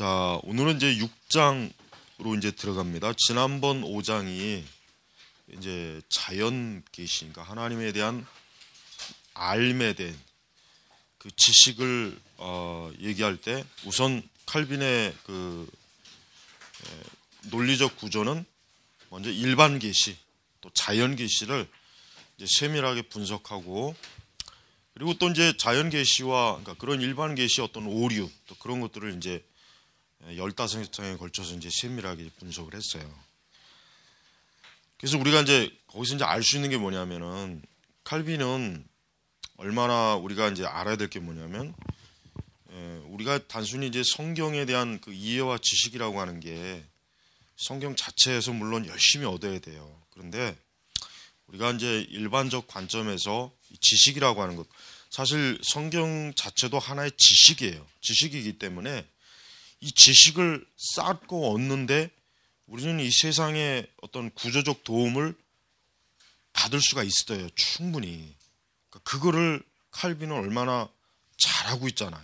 자, 오늘은 이제 6장으로 이제 들어갑니다. 지난번 5장이 이제 자연 계시니까 하나님에 대한 알에 대한 그 지식을 얘기할 때 우선 칼빈의 그 논리적 구조는 먼저 일반 계시 또 자연 계시를 이제 세밀하게 분석하고, 그리고 또 이제 자연 계시와 그러니까 그런 일반 계시 어떤 오류 또 그런 것들을 이제 15장에 걸쳐서 이제 세밀하게 분석을 했어요. 그래서 우리가 이제 거기서 이제 알 수 있는 게 뭐냐면은, 칼빈은 얼마나 우리가 이제 알아야 될 게 뭐냐면, 우리가 단순히 이제 성경에 대한 그 이해와 지식이라고 하는 게 성경 자체에서 물론 열심히 얻어야 돼요. 그런데 우리가 이제 일반적 관점에서 지식이라고 하는 것, 사실 성경 자체도 하나의 지식이에요. 지식이기 때문에 이 지식을 쌓고 얻는데 우리는 이 세상의 어떤 구조적 도움을 받을 수가 있어요. 충분히. 그거를 칼빈은 얼마나 잘하고 있잖아요.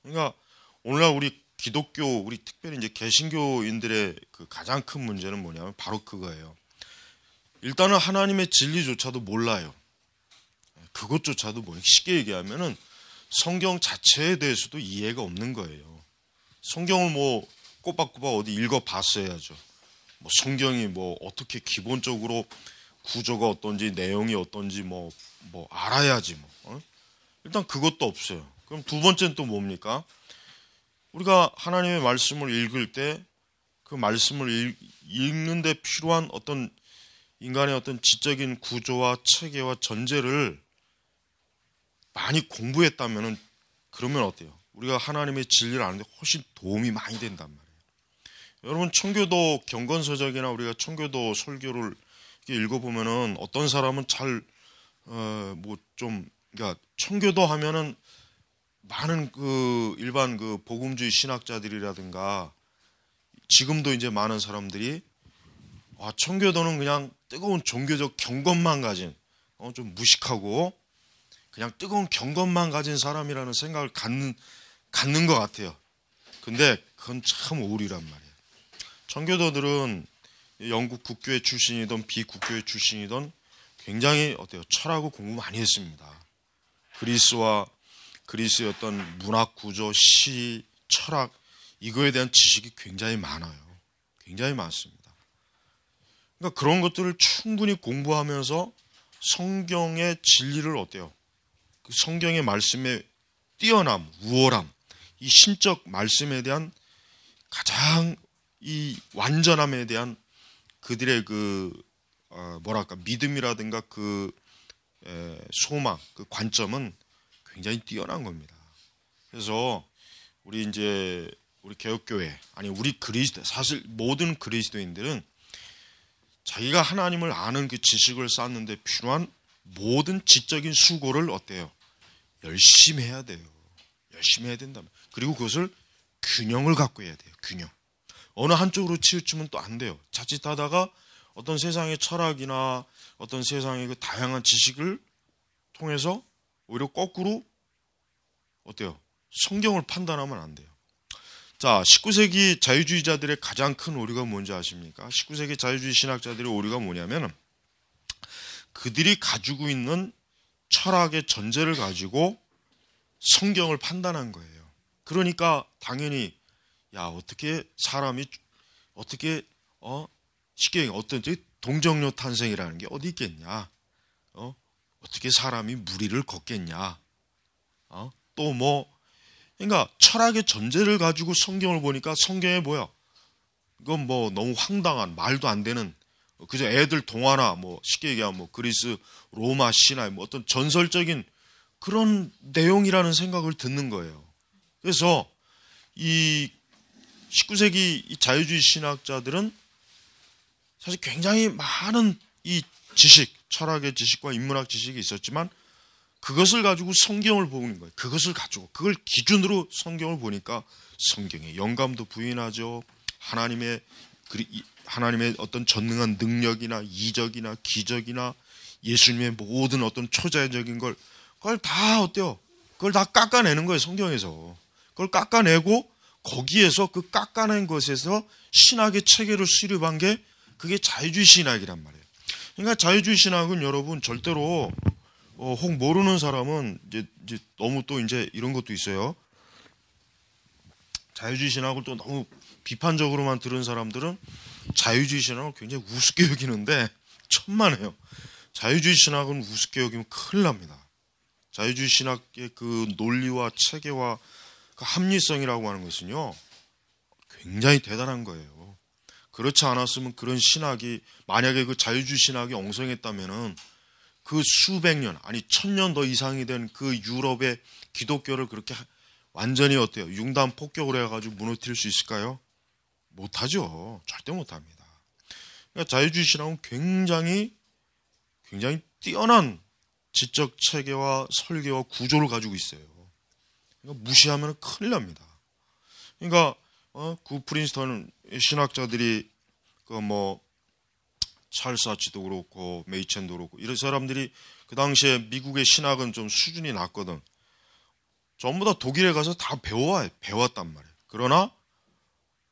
그러니까 오늘날 우리 기독교, 우리 특별히 이제 개신교인들의 그 가장 큰 문제는 뭐냐면 바로 그거예요. 일단은 하나님의 진리조차도 몰라요. 그것조차도 뭐 쉽게 얘기하면은 성경 자체에 대해서도 이해가 없는 거예요. 성경을 뭐 꼬박꼬박 어디 읽어봤어야죠. 뭐 성경이 뭐 어떻게 기본적으로 구조가 어떤지 내용이 어떤지 뭐 알아야지 뭐. 일단 그것도 없어요. 그럼 두 번째는 또 뭡니까? 우리가 하나님의 말씀을 읽을 때 그 말씀을 읽는데 필요한 어떤 인간의 어떤 지적인 구조와 체계와 전제를 많이 공부했다면은 그러면 어때요? 우리가 하나님의 진리를 아는데 훨씬 도움이 많이 된단 말이에요. 여러분, 청교도 경건서적이나 우리가 청교도 설교를 읽어보면은 어떤 사람은 그러니까 청교도 하면은 많은 그 일반 그 복음주의 신학자들이라든가 지금도 이제 많은 사람들이 청교도는 그냥 뜨거운 종교적 경건만 가진 좀 무식하고 그냥 뜨거운 경건만 가진 사람이라는 생각을 갖는 것 같아요. 근데 그건 참 오류란 말이에요. 청교도들은 영국 국교회 출신이든 비국교회 출신이든 굉장히 철학을 공부 많이 했습니다. 그리스의 어떤 문학 구조, 시, 철학, 이거에 대한 지식이 굉장히 많아요. 굉장히 많습니다. 그러니까 그런 것들을 충분히 공부하면서 성경의 진리를 그 성경의 말씀의 뛰어남, 우월함, 이 신적 말씀에 대한 가장 이 완전함에 대한 그들의 믿음이라든가 소망, 그 관점은 굉장히 뛰어난 겁니다. 그래서 우리 개혁교회, 사실 모든 그리스도인들은 자기가 하나님을 아는 그 지식을 쌓는데 필요한 모든 지적인 수고를 열심히 해야 돼요. 열심히 해야 된다면. 그리고 그것을 균형을 갖고 해야 돼요. 균형. 어느 한쪽으로 치우치면 또 안 돼요. 자칫하다가 어떤 세상의 철학이나 어떤 세상의 그 다양한 지식을 통해서 오히려 거꾸로 성경을 판단하면 안 돼요. 자, 19세기 자유주의자들의 가장 큰 오류가 뭔지 아십니까? 19세기 자유주의 신학자들의 오류가 뭐냐면 그들이 가지고 있는 철학의 전제를 가지고 성경을 판단한 거예요. 그러니까 당연히 어떻게 사람이 쉽게 동정녀 탄생이라는 게 어디 있겠냐? 어떻게 사람이 무리를 걷겠냐? 그러니까 철학의 전제를 가지고 성경을 보니까 성경에 이건 너무 황당한 말도 안 되는 그저 애들 동화나 쉽게 얘기하면 그리스 로마 신화 어떤 전설적인 그런 내용이라는 생각을 듣는 거예요. 그래서 이 19세기 이 자유주의 신학자들은 사실 굉장히 많은 이 철학의 지식과 인문학 지식이 있었지만 그것을 가지고 성경을 보는 거예요. 그걸 기준으로 성경을 보니까 성경의 영감도 부인하죠. 하나님의 어떤 전능한 능력이나 이적이나 기적이나 예수님의 모든 어떤 초자연적인 그걸 다 깎아내는 거예요. 성경에서. 그걸 깎아내고 거기에서 그 깎아낸 것에서 신학의 체계를 수립한 게 그게 자유주의 신학이란 말이에요. 그러니까 자유주의 신학은 여러분 절대로 혹 모르는 사람은 이제 너무 또 이제 이런 것도 있어요. 자유주의 신학을 또 너무 비판적으로만 들은 사람들은 자유주의 신학을 굉장히 우습게 여기는데 천만에요. 자유주의 신학은 우습게 여기면 큰일 납니다. 자유주의 신학의 그 논리와 체계와 그 합리성이라고 하는 것은요, 굉장히 대단한 거예요. 그렇지 않았으면 그런 신학이, 만약에 그 자유주의 신학이 엉성했다면은 그 수백 년, 아니 1000년 더 이상이 된 그 유럽의 기독교를 그렇게 완전히 어때요? 융단 폭격을 해가지고 무너뜨릴 수 있을까요? 못하죠. 절대 못합니다. 그러니까 자유주의 신학은 굉장히 뛰어난 지적 체계와 설계와 구조를 가지고 있어요. 그러니까 무시하면 큰일 납니다. 그러니까 그 프린스턴 신학자들이 찰스 아치도 그렇고 메이첸도 그렇고 이런 사람들이 그 당시에 미국의 신학은 좀 수준이 낮거든. 전부 다 독일에 가서 다 배웠단 말이에요. 그러나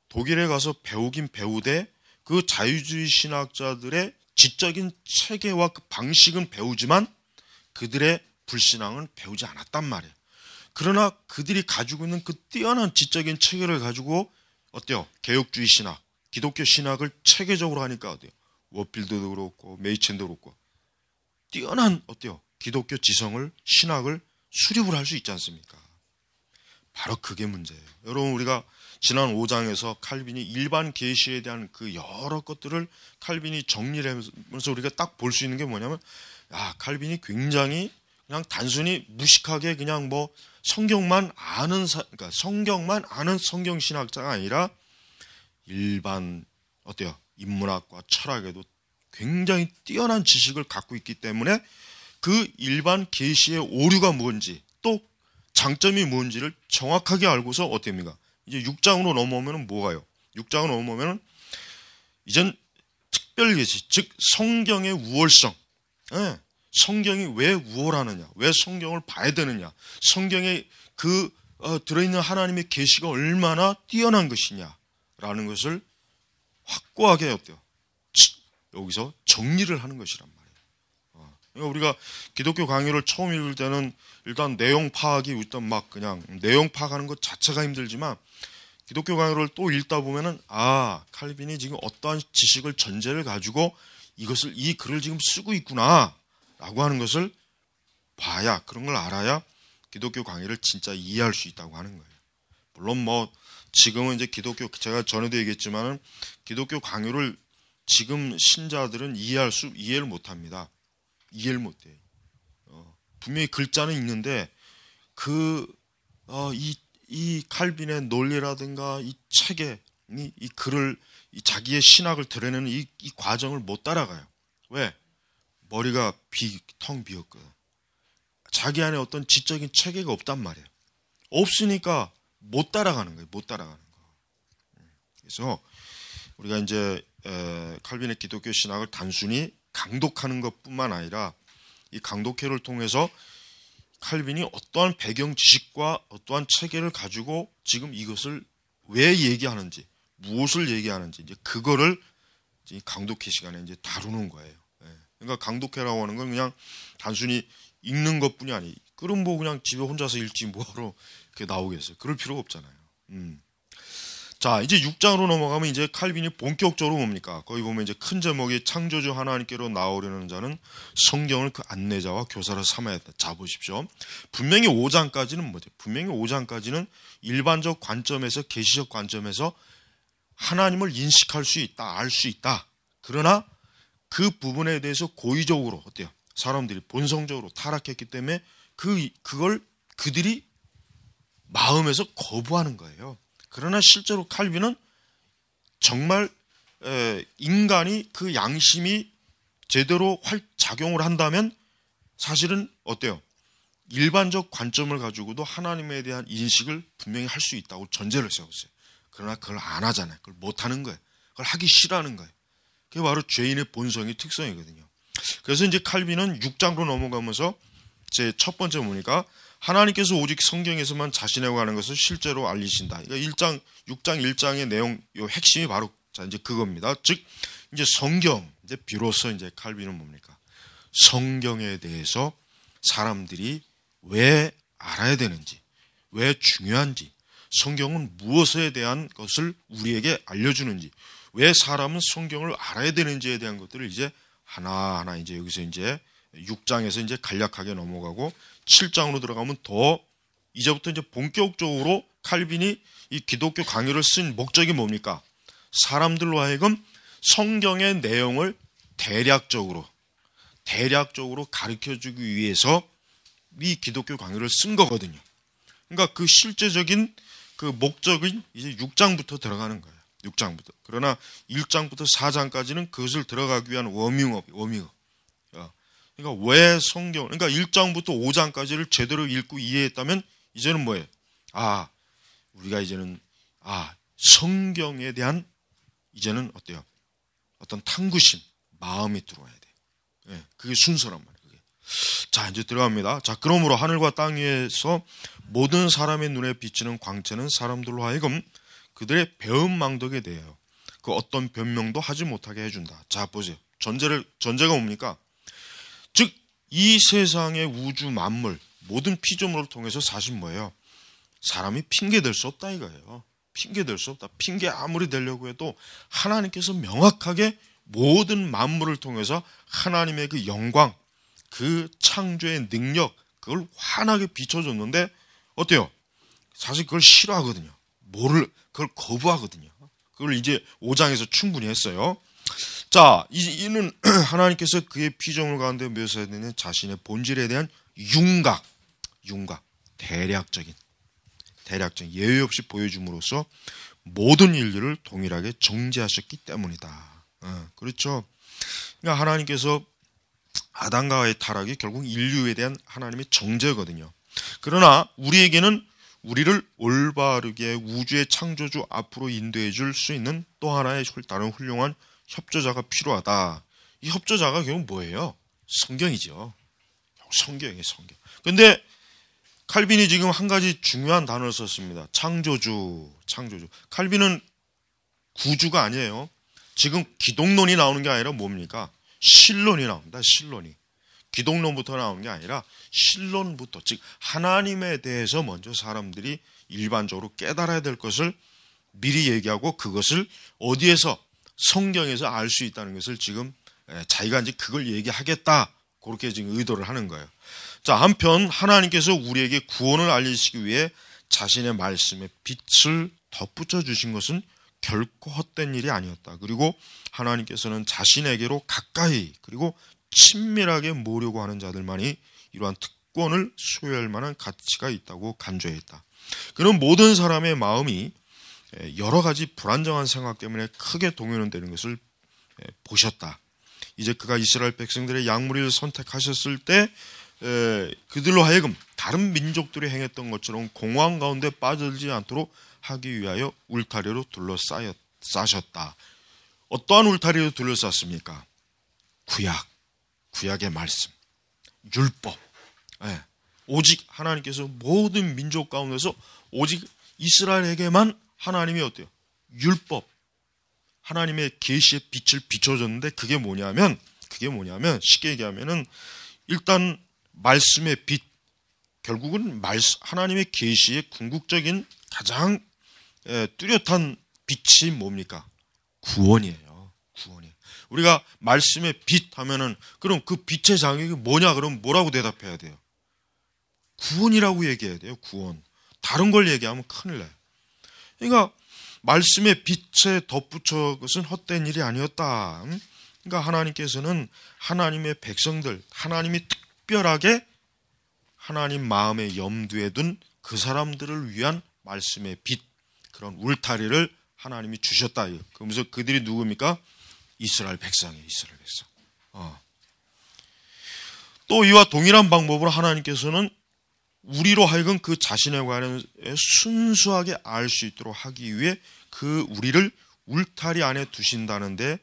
독일에 가서 배우긴 배우되 그 자유주의 신학자들의 지적인 체계와 그 방식은 배우지만 그들의 불신앙은 배우지 않았단 말이에요. 그러나 그들이 가지고 있는 그 뛰어난 지적인 체계를 가지고 어때요? 개혁주의 신학, 기독교 신학을 체계적으로 하니까 어때요? 워필드도 그렇고 메이첸도 그렇고 뛰어난 어때요? 기독교 지성을, 신학을 수립을 할 수 있지 않습니까? 바로 그게 문제예요. 여러분, 우리가 지난 5장에서 칼빈이 일반 계시에 대한 그 여러 것들을 칼빈이 정리를 하면서 우리가 딱 볼 수 있는 게 뭐냐면, 칼빈이 굉장히 그냥 단순히 무식하게 그냥 성경만 아는 그러니까 성경만 아는 성경 신학자가 아니라 일반 어때요? 인문학과 철학에도 굉장히 뛰어난 지식을 갖고 있기 때문에 그 일반 계시의 오류가 뭔지 또 장점이 뭔지를 정확하게 알고서 어떻습니까? 이제 6장으로 넘어오면 뭐가요? 6장으로 넘어오면 이젠 특별 계시, 즉 성경의 우월성. 성경이 왜 우월하느냐? 왜 성경을 봐야 되느냐? 성경에 들어있는 하나님의 계시가 얼마나 뛰어난 것이냐라는 것을 확고하게 어때요? 여기서 정리를 하는 것이란 말이에요. 그러니까 우리가 기독교 강의를 처음 읽을 때는 일단 내용 파악이 일단 막 그냥 내용 파악하는 것 자체가 힘들지만 기독교 강의를 또 읽다 보면은 칼빈이 지금 어떠한 지식을 전제를 가지고 이 글을 지금 쓰고 있구나라고 하는 것을 봐야, 그런 걸 알아야 기독교 강의를 진짜 이해할 수 있다고 하는 거예요. 물론 지금은 이제 제가 전에도 얘기했지만은 기독교 강요를 지금 신자들은 이해를 못 합니다. 이해를 못 해요. 분명히 글자는 있는데 이 칼빈의 논리라든가 이 책에 이 글을 자기의 신학을 드러내는 이 과정을 못 따라가요. 왜? 머리가 텅 비었거든. 자기 안에 어떤 지적인 체계가 없단 말이에요. 없으니까 못 따라가는 거예요. 못 따라가는 거. 그래서 우리가 이제 칼빈의 기독교 신학을 단순히 강독하는 것뿐만 아니라 이 강독회를 통해서 칼빈이 어떠한 배경 지식과 어떠한 체계를 가지고 지금 이것을 왜 얘기하는지, 무엇을 얘기하는지 이제 그거를 이제 강독회 시간에 이제 다루는 거예요. 그러니까 강독회라고 하는 건 그냥 단순히 읽는 것뿐이 아니. 그럼 그냥 집에 혼자서 읽지 뭐하러 그게 나오겠어요. 그럴 필요가 없잖아요. 자, 이제 6장으로 넘어가면 이제 칼빈이 본격적으로 뭡니까? 거기 보면 이제 큰 제목이 창조주 하나님께로 나오려는 자는 성경을 그 안내자와 교사로 삼아야 했다. 자, 보십시오. 분명히 5장까지는 뭐죠? 분명히 5장까지는 일반적 관점에서, 계시적 관점에서 하나님을 인식할 수 있다, 알 수 있다. 그러나 그 부분에 대해서 고의적으로 어때요? 사람들이 본성적으로 타락했기 때문에 그걸 그들이 마음에서 거부하는 거예요. 그러나 실제로 칼빈은 정말 인간이 그 양심이 제대로 작용을 한다면 사실은 어때요? 일반적 관점을 가지고도 하나님에 대한 인식을 분명히 할 수 있다고 전제를 세웠어요. 그러나 그걸 안 하잖아요. 그걸 못하는 거예요. 그걸 하기 싫어하는 거예요. 그게 바로 죄인의 본성의 특성이거든요. 그래서 이제 칼빈은 6장으로 넘어가면서 제 첫 번째 뭡니까? 하나님께서 오직 성경에서만 자신에 관한 것을 실제로 알리신다. 그러니까 6장 1장의 내용, 요 핵심이 바로 자 이제 그겁니다. 즉 이제 성경, 이제 비로소 이제 칼빈은 뭡니까? 성경에 대해서 사람들이 왜 알아야 되는지, 왜 중요한지, 성경은 무엇에 대한 것을 우리에게 알려주는지, 왜 사람은 성경을 알아야 되는지에 대한 것들을 이제 하나하나 이제 여기서 이제 6장에서 이제 간략하게 넘어가고 7장으로 들어가면 더 이제부터 이제 본격적으로 칼빈이 이 기독교 강요를 쓴 목적이 뭡니까? 사람들로 하여금 성경의 내용을 대략적으로 가르쳐주기 위해서 이 기독교 강요를 쓴 거거든요. 그러니까 그 실제적인 그 목적은 이제 6장부터 들어가는 거예요. 6장부터. 그러나 1장부터 4장까지는 그것을 들어가기 위한 워밍업. 그러니까 왜 성경, 그러니까 1장부터 5장까지를 제대로 읽고 이해했다면 이제는 뭐예요? 우리가 이제는 성경에 대한 이제는 어때요? 어떤 탐구심, 마음이 들어와야 돼. 그게 순서란 말이에요. 그게. 자, 이제 들어갑니다. 자, 그러므로 하늘과 땅 위에서 모든 사람의 눈에 비치는 광채는 사람들로 하여금 그들의 배은망덕에 대하여 그 어떤 변명도 하지 못하게 해준다. 자, 보세요. 전제가 뭡니까? 즉, 이 세상의 우주 만물, 모든 피조물을 통해서 사실 뭐예요? 사람이 핑계댈 수 없다 이거예요. 핑계댈 수 없다. 핑계 아무리 대려고 해도 하나님께서 명확하게 모든 만물을 통해서 하나님의 그 영광, 그 창조의 능력, 그걸 환하게 비춰줬는데 어때요? 사실 그걸 싫어하거든요. 그걸 거부하거든요. 그걸 이제 5장에서 충분히 했어요. 자, 이는 하나님께서 그의 피조물 가운데 묘사되는 자신의 본질에 대한 윤곽, 대략적인 예외 없이 보여줌으로써 모든 인류를 동일하게 정죄하셨기 때문이다. 그렇죠. 그러니까 하나님께서 아담과의 타락이 결국 인류에 대한 하나님의 정죄거든요. 그러나 우리에게는 우리를 올바르게 우주의 창조주 앞으로 인도해 줄 수 있는 또 하나의 다른 훌륭한 협조자가 필요하다. 이 협조자가 결국 뭐예요? 성경이죠. 성경이에요, 성경. 근데 칼빈이 지금 한 가지 중요한 단어를 썼습니다. 창조주. 칼빈은 구주가 아니에요. 지금 기독론이 나오는 게 아니라 뭡니까? 신론이 나옵니다. 신론이. 기독론부터 나오는 게 아니라 신론부터, 즉 하나님에 대해서 먼저 사람들이 일반적으로 깨달아야 될 것을 미리 얘기하고 그것을 어디에서? 성경에서 알 수 있다는 것을 지금 자기가 이제 그걸 얘기하겠다. 그렇게 지금 의도를 하는 거예요. 자, 한편 하나님께서 우리에게 구원을 알리시기 위해 자신의 말씀에 빛을 덧붙여 주신 것은 결코 헛된 일이 아니었다. 그리고 하나님께서는 자신에게로 가까이 그리고 친밀하게 모으려고 하는 자들만이 이러한 특권을 소유할 만한 가치가 있다고 간주했다. 그는 모든 사람의 마음이 여러 가지 불안정한 생각 때문에 크게 동요되는 것을 보셨다. 이제 그가 이스라엘 백성들의 양무리를 선택하셨을 때 그들로 하여금 다른 민족들이 행했던 것처럼 공허한 가운데 빠져들지 않도록 하기 위하여 울타리로 둘러싸셨다. 어떠한 울타리로 둘러쌌습니까? 구약의 말씀, 율법. 오직 하나님께서 모든 민족 가운데서 오직 이스라엘에게만 하나님이 어때요? 율법, 하나님의 계시의 빛을 비춰줬는데 그게 뭐냐면 쉽게 얘기하면은 일단 말씀의 빛, 결국은 하나님의 계시의 궁극적인 가장 뚜렷한 빛이 뭡니까? 구원이에요. 우리가 말씀의 빛 하면은 그럼 그 빛의 장애가 뭐냐? 그럼 뭐라고 대답해야 돼요? 구원이라고 얘기해야 돼요. 구원. 다른 걸 얘기하면 큰일 나요. 그러니까 말씀의 빛에 덧붙여 것은 헛된 일이 아니었다. 그러니까 하나님께서는 하나님의 백성들, 하나님이 특별하게 하나님 마음에 염두에 둔 그 사람들을 위한 말씀의 빛, 그런 울타리를 하나님이 주셨다. 그러면서 그들이 누굽니까? 이스라엘 백성이에요. 이스라엘 백성. 또 이와 동일한 방법으로 하나님께서는 우리로 하여금 그 자신에 관해 순수하게 알 수 있도록 하기 위해 그 우리를 울타리 안에 두신다는데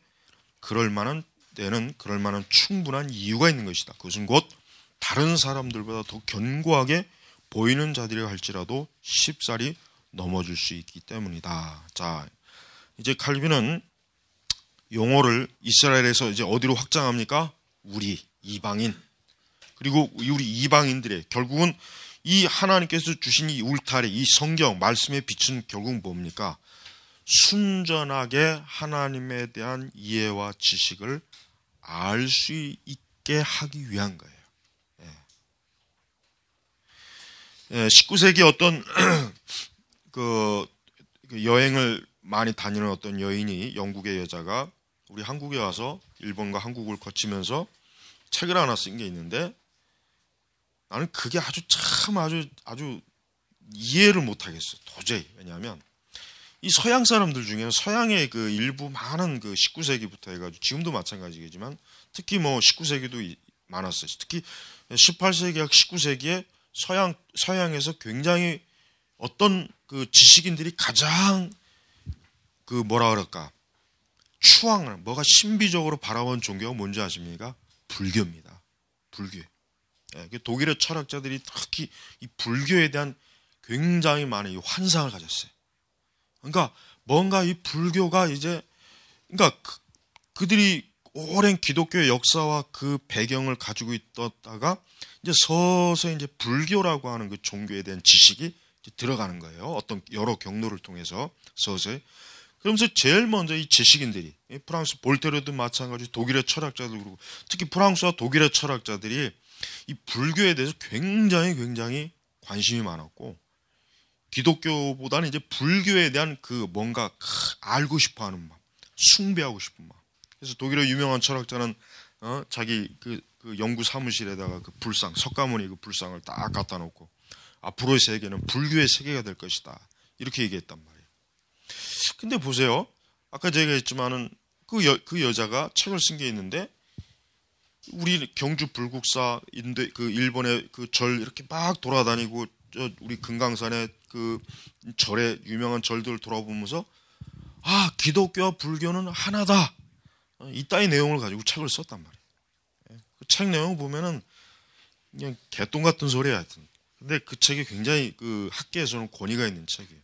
그럴 만한 충분한 이유가 있는 것이다. 그것은 곧 다른 사람들보다 더 견고하게 보이는 자들이 할지라도 쉽사리 넘어질 수 있기 때문이다. 자, 이제 칼빈은 용어를 이스라엘에서 이제 어디로 확장합니까? 우리 이방인, 그리고 우리 이방인들의, 결국은 이 하나님께서 주신 이 울타리, 이 성경 말씀의 빛은 결국 뭡니까? 순전하게 하나님에 대한 이해와 지식을 알 수 있게 하기 위한 거예요. 19세기 어떤 그 여행을 많이 다니는 어떤 여인이, 영국의 여자가 우리 한국에 와서 일본과 한국을 거치면서 책을 하나 쓴 게 있는데, 나는 그게 아주 이해를 못하겠어, 도저히. 왜냐하면 이 서양 사람들 중에는, 서양의 그 일부 많은 그 19세기부터 해가지고 지금도 마찬가지겠지만, 특히 뭐 19세기도 많았어요. 특히 18세기와 19세기에 서양에서 굉장히 어떤 그 지식인들이 가장 그 뭐라 그럴까, 추앙을, 뭐가 신비적으로 바라본 종교가 뭔지 아십니까? 불교입니다. 불교. 독일의 철학자들이 특히 이 불교에 대한 굉장히 많은 이 환상을 가졌어요. 그러니까 뭔가 이 불교가 이제, 그러니까 그들이 오랜 기독교의 역사와 그 배경을 가지고 있다가 이제 서서히 이제 불교라고 하는 그 종교에 대한 지식이 들어가는 거예요. 어떤 여러 경로를 통해서 서서히. 그러면서 제일 먼저 이 지식인들이, 프랑스 볼테르도 마찬가지, 독일의 철학자들, 그리고 특히 프랑스와 독일의 철학자들이 이 불교에 대해서 굉장히 관심이 많았고, 기독교보다는 이제 불교에 대한 그 뭔가 알고 싶어하는 마음, 숭배하고 싶은 마음. 그래서 독일의 유명한 철학자는 자기 그 연구 사무실에다가 그 불상, 석가모니 그 불상을 딱 갖다 놓고, 앞으로의 세계는 불교의 세계가 될 것이다, 이렇게 얘기했단 말이에요. 근데 보세요, 아까 제가 했지만은 그 여자가 책을 쓴 게 있는데, 우리 경주 불국사, 그 일본의 그 절 이렇게 막 돌아다니고, 우리 금강산의 그 절의 유명한 절들을 돌아보면서, 아, 기독교와 불교는 하나다, 이따위 내용을 가지고 책을 썼단 말이에요. 그 책 내용 보면은 그냥 개똥 같은 소리야, 하여튼. 근데 그 책이 굉장히 그 학계에서는 권위가 있는 책이에요.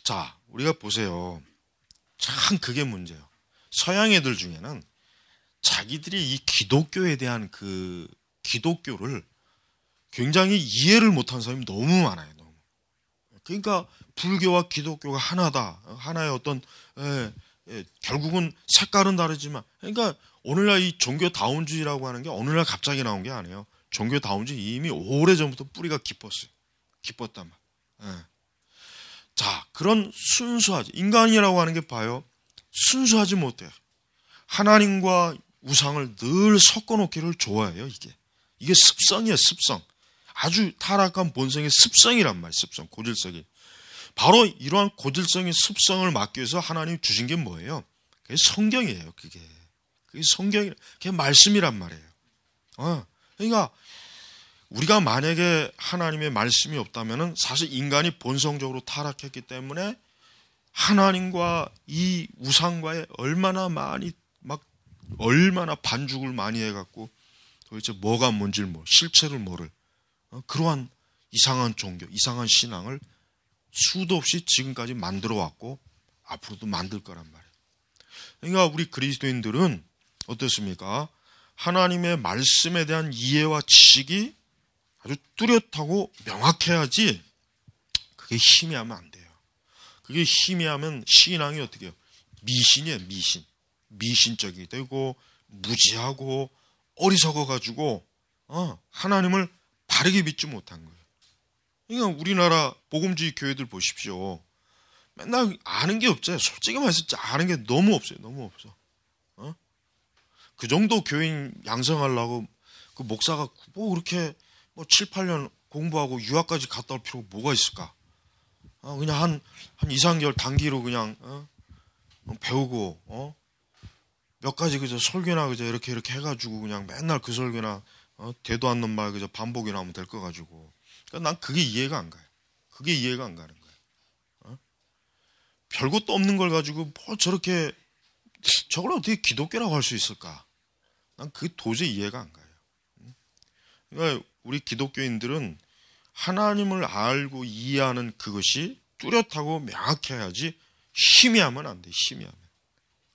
자, 우리가 보세요. 참 그게 문제예요. 서양 애들 중에는 자기들이 이 기독교에 대한 그 기독교를 굉장히 이해를 못한 사람이 너무 많아요. 너무. 그러니까 불교와 기독교가 하나다, 하나의 어떤 결국은 색깔은 다르지만, 그러니까 오늘날 이 종교다운주의라고 하는 게 오늘날 갑자기 나온 게 아니에요. 종교다운주의 이미 오래전부터 뿌리가 깊었단 말. 자, 그런 순수하지, 인간이라고 하는 게 봐요, 순수하지 못해요. 하나님과 우상을 늘 섞어놓기를 좋아해요. 이게 습성이에요. 습성. 아주 타락한 본성의 습성이란 말이에요. 습성, 고질성이. 바로 이러한 고질성의 습성을 막기 위해서 하나님이 주신 게 뭐예요? 그게 성경이에요. 그게 성경이, 그게 말씀이란 말이에요. 그러니까 우리가 만약에 하나님의 말씀이 없다면은 사실 인간이 본성적으로 타락했기 때문에 하나님과 이 우상과의 얼마나 반죽을 많이 해갖고 도대체 뭐가 뭔지를 실체를 모를 그러한 이상한 종교, 이상한 신앙을 수도 없이 지금까지 만들어 왔고 앞으로도 만들 거란 말이에요. 그러니까 우리 그리스도인들은 어떻습니까? 하나님의 말씀에 대한 이해와 지식이 아주 뚜렷하고 명확해야지 그게 희미하면 안 돼요. 그게 희미하면 신앙이 어떻게 해요? 미신이에요. 미신적이 되고 무지하고 어리석어가지고 하나님을 바르게 믿지 못한 거예요. 그러니까 우리나라 복음주의 교회들 보십시오. 맨날 아는 게 없죠. 솔직히 말해서 아는 게 너무 없어요. 너무 없어. 그 정도 교인 양성하려고 그 목사가 뭐 그렇게 7, 8년 공부하고 유학까지 갔다 올 필요가 뭐가 있을까? 그냥 한 2, 3개월 단기로 그냥 배우고 몇 가지 그저 설교나 그저 이렇게 해가지고 그냥 맨날 그 설교나 대도 않는 말 그저 반복이나 하면 될 거 가지고. 그러니까 난 그게 이해가 안 가요. 그게 이해가 안 가는 거예요. 별것도 없는 걸 가지고 뭐 저렇게 저걸 어떻게 기독교라고 할 수 있을까? 난 그게 도저히 이해가 안 가요. 그러니까 우리 기독교인들은 하나님을 알고 이해하는 그것이 뚜렷하고 명확해야지 희미하면 안 돼. 희미하면.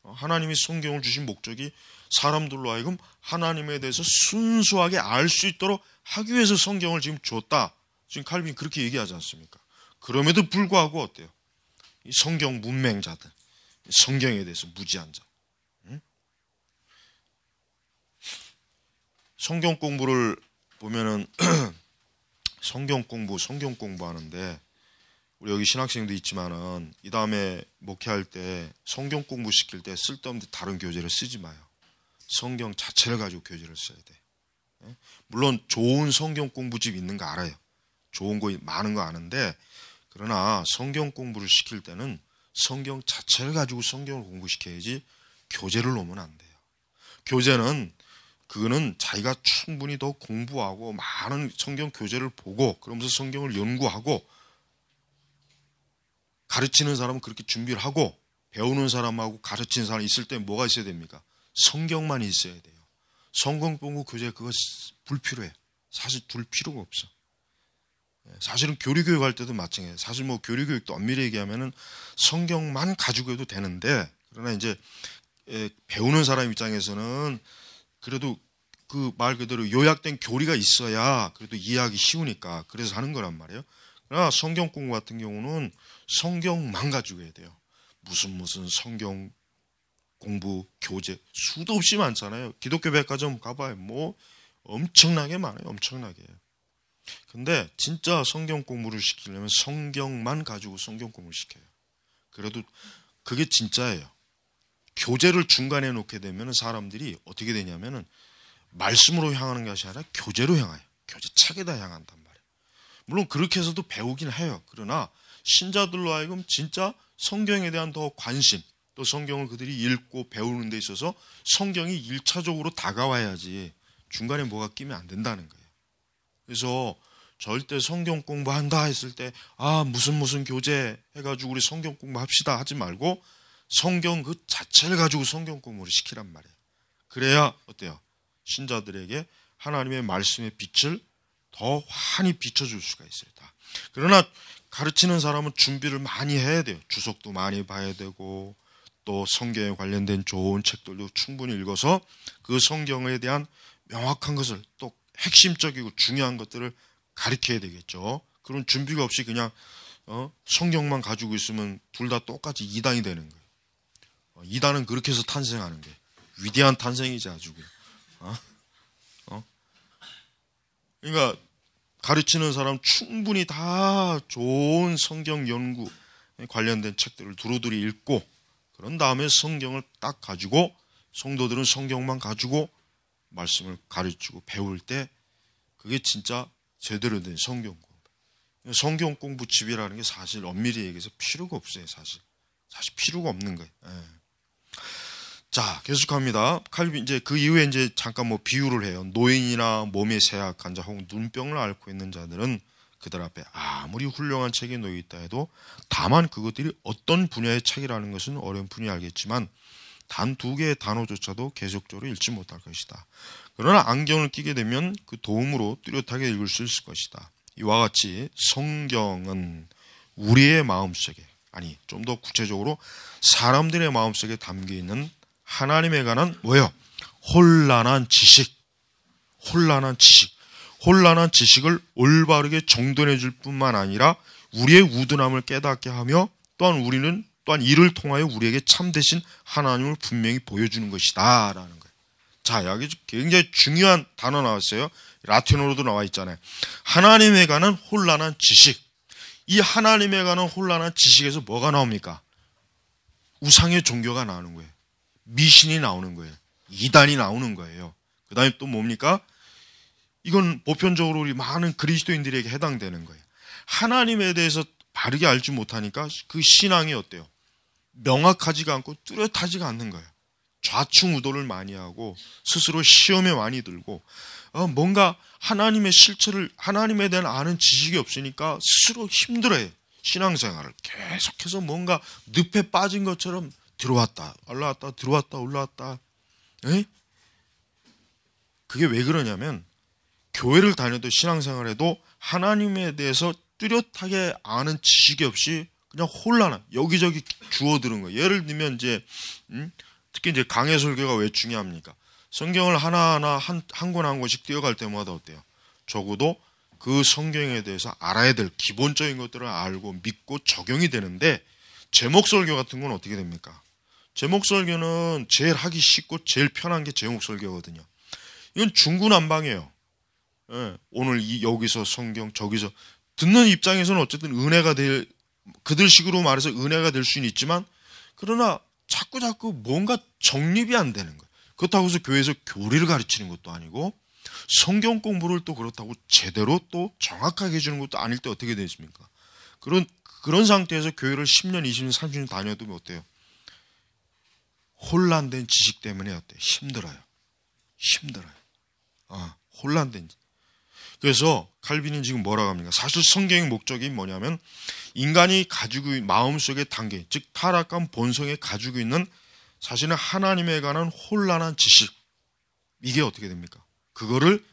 하나님이 성경을 주신 목적이 사람들로 하여금 하나님에 대해서 순수하게 알 수 있도록 하기 위해서 성경을 지금 줬다. 지금 칼빈이 그렇게 얘기하지 않습니까? 그럼에도 불구하고 어때요? 이 성경 문맹자들, 성경에 대해서 무지한 자. 응? 성경 공부를 보면은 성경 공부하는데 우리 여기 신학생도 있지만은 이 다음에 목회할 때 성경 공부 시킬 때 쓸데없는 다른 교재를 쓰지 마요. 성경 자체를 가지고 교재를 써야 돼. 물론 좋은 성경 공부집 있는 거 알아요. 좋은 거 많은 거 아는데 그러나 성경 공부를 시킬 때는 성경 자체를 가지고 성경을 공부시켜야지 교재를 놓으면 안 돼요. 교재는 그거는 자기가 충분히 더 공부하고 많은 성경 교재를 보고 그러면서 성경을 연구하고 가르치는 사람은 그렇게 준비를 하고 배우는 사람하고 가르치는 사람이 있을 때 뭐가 있어야 됩니까? 성경만 있어야 돼요. 성경 공부 교재 그거 불필요해. 사실 둘 필요가 없어. 사실은 교리교육 할 때도 마찬가지예요. 사실 뭐 교리교육도 엄밀히 얘기하면은 성경만 가지고 해도 되는데 그러나 이제 배우는 사람 입장에서는 그래도 그 말 그대로 요약된 교리가 있어야 그래도 이해하기 쉬우니까 그래서 하는 거란 말이에요. 그러나 성경 공부 같은 경우는 성경만 가지고 해야 돼요. 무슨 성경 공부 교재 수도 없이 많잖아요. 기독교 백화점 가봐요. 뭐 엄청나게 많아요. 엄청나게. 근데 진짜 성경 공부를 시키려면 성경만 가지고 성경 공부를 시켜요. 그래도 그게 진짜예요. 교재를 중간에 놓게 되면 사람들이 어떻게 되냐면은 말씀으로 향하는 것이 아니라 교재로 향해요. 교재 책에다 향한단 말이에요. 물론 그렇게 해서도 배우긴 해요. 그러나 신자들로 하여금 진짜 성경에 대한 더 관심, 또 성경을 그들이 읽고 배우는 데 있어서 성경이 1차적으로 다가와야지 중간에 뭐가 끼면 안 된다는 거예요. 그래서 절대 성경 공부한다 했을 때 무슨 교재 해가지고 우리 성경 공부합시다 하지 말고 성경 그 자체를 가지고 성경 공부를 시키란 말이에요. 그래야 어때요? 신자들에게 하나님의 말씀의 빛을 더 환히 비춰줄 수가 있어요. 다. 그러나 가르치는 사람은 준비를 많이 해야 돼요. 주석도 많이 봐야 되고 또 성경에 관련된 좋은 책들도 충분히 읽어서 그 성경에 대한 명확한 것을 또 핵심적이고 중요한 것들을 가르쳐야 되겠죠. 그런 준비가 없이 그냥 성경만 가지고 있으면 둘 다 똑같이 이단이 되는 거예요. 이단은 그렇게 해서 탄생하는 거예요. 위대한 탄생이지 아주. 그러니까 가르치는 사람 충분히 다 좋은 성경 연구 관련된 책들을 두루두루 읽고 그런 다음에 성경을 딱 가지고 성도들은 성경만 가지고 말씀을 가르치고 배울 때 그게 진짜 제대로 된 성경 공부. 성경 공부 집이라는 게 사실 엄밀히 얘기해서 필요가 없어요. 사실 필요가 없는 거예요. 자, 계속합니다. 칼빈 이제 그 이후에 이제 잠깐 뭐 비유를 해요. 노인이나 몸에 쇠약한 자 혹은 눈병을 앓고 있는 자들은 그들 앞에 아무리 훌륭한 책이 놓여 있다 해도 다만 그것들이 어떤 분야의 책이라는 것은 어려운 분이 알겠지만 단 2개의 단어조차도 계속적으로 읽지 못할 것이다. 그러나 안경을 끼게 되면 그 도움으로 뚜렷하게 읽을 수 있을 것이다. 이와 같이 성경은 우리의 마음속에 좀 더 구체적으로 사람들의 마음속에 담겨있는 하나님에 관한 혼란한 지식을 올바르게 정돈해 줄 뿐만 아니라 우리의 우둔함을 깨닫게 하며 또한 이를 통하여 우리에게 참되신 하나님을 분명히 보여주는 것이다 라는 거예요. 자, 여기 굉장히 중요한 단어 나왔어요. 라틴어로도 나와 있잖아요. 하나님에 관한 혼란한 지식. 이 하나님에 관한 혼란한 지식에서 뭐가 나옵니까? 우상의 종교가 나오는 거예요. 미신이 나오는 거예요. 이단이 나오는 거예요. 그 다음에 또 뭡니까? 이건 보편적으로 우리 많은 그리스도인들에게 해당되는 거예요. 하나님에 대해서 바르게 알지 못하니까 그 신앙이 어때요? 명확하지가 않고 뚜렷하지가 않는 거예요. 좌충우돌을 많이 하고 스스로 시험에 많이 들고 뭔가 하나님의 실체를 하나님에 대한 아는 지식이 없으니까 스스로 힘들어해요. 신앙생활을 계속해서 뭔가 늪에 빠진 것처럼 들어왔다 올라왔다 들어왔다 올라왔다. 그게 왜 그러냐면 교회를 다녀도 신앙생활에도 하나님에 대해서 뚜렷하게 아는 지식이 없이 그냥 혼란한 여기저기 주워드는 거예요. 예를 들면 이제 특히 이제 강해 설교가 왜 중요합니까? 성경을 하나하나 한 권 한 권씩 띄어갈 때마다 어때요? 적어도 그 성경에 대해서 알아야 될 기본적인 것들을 알고 믿고 적용이 되는데, 제목 설교 같은 건 어떻게 됩니까? 제목 설교는 제일 하기 쉽고 제일 편한 게 제목 설교거든요. 이건 중구난방이에요. 예, 오늘 여기서 성경 저기서 듣는 입장에서는 어쨌든 은혜가 될, 그들식으로 말해서 은혜가 될 수는 있지만, 그러나 자꾸 뭔가 정립이 안 되는 거예요. 그렇다고 해서 교회에서 교리를 가르치는 것도 아니고 성경 공부를 또 그렇다고 제대로 또 정확하게 해주는 것도 아닐 때 어떻게 되십니까? 그런 상태에서 교회를 10년, 20년, 30년 다녀도 어때요? 혼란된 지식 때문에 어때요? 힘들어요. 혼란된 지식. 그래서 칼빈은 지금 뭐라고 합니까? 사실 성경의 목적이 뭐냐면, 인간이 가지고 마음속의 단계, 즉 타락한 본성에 가지고 있는 사실은 하나님에 관한 혼란한 지식, 이게 어떻게 됩니까? 그거를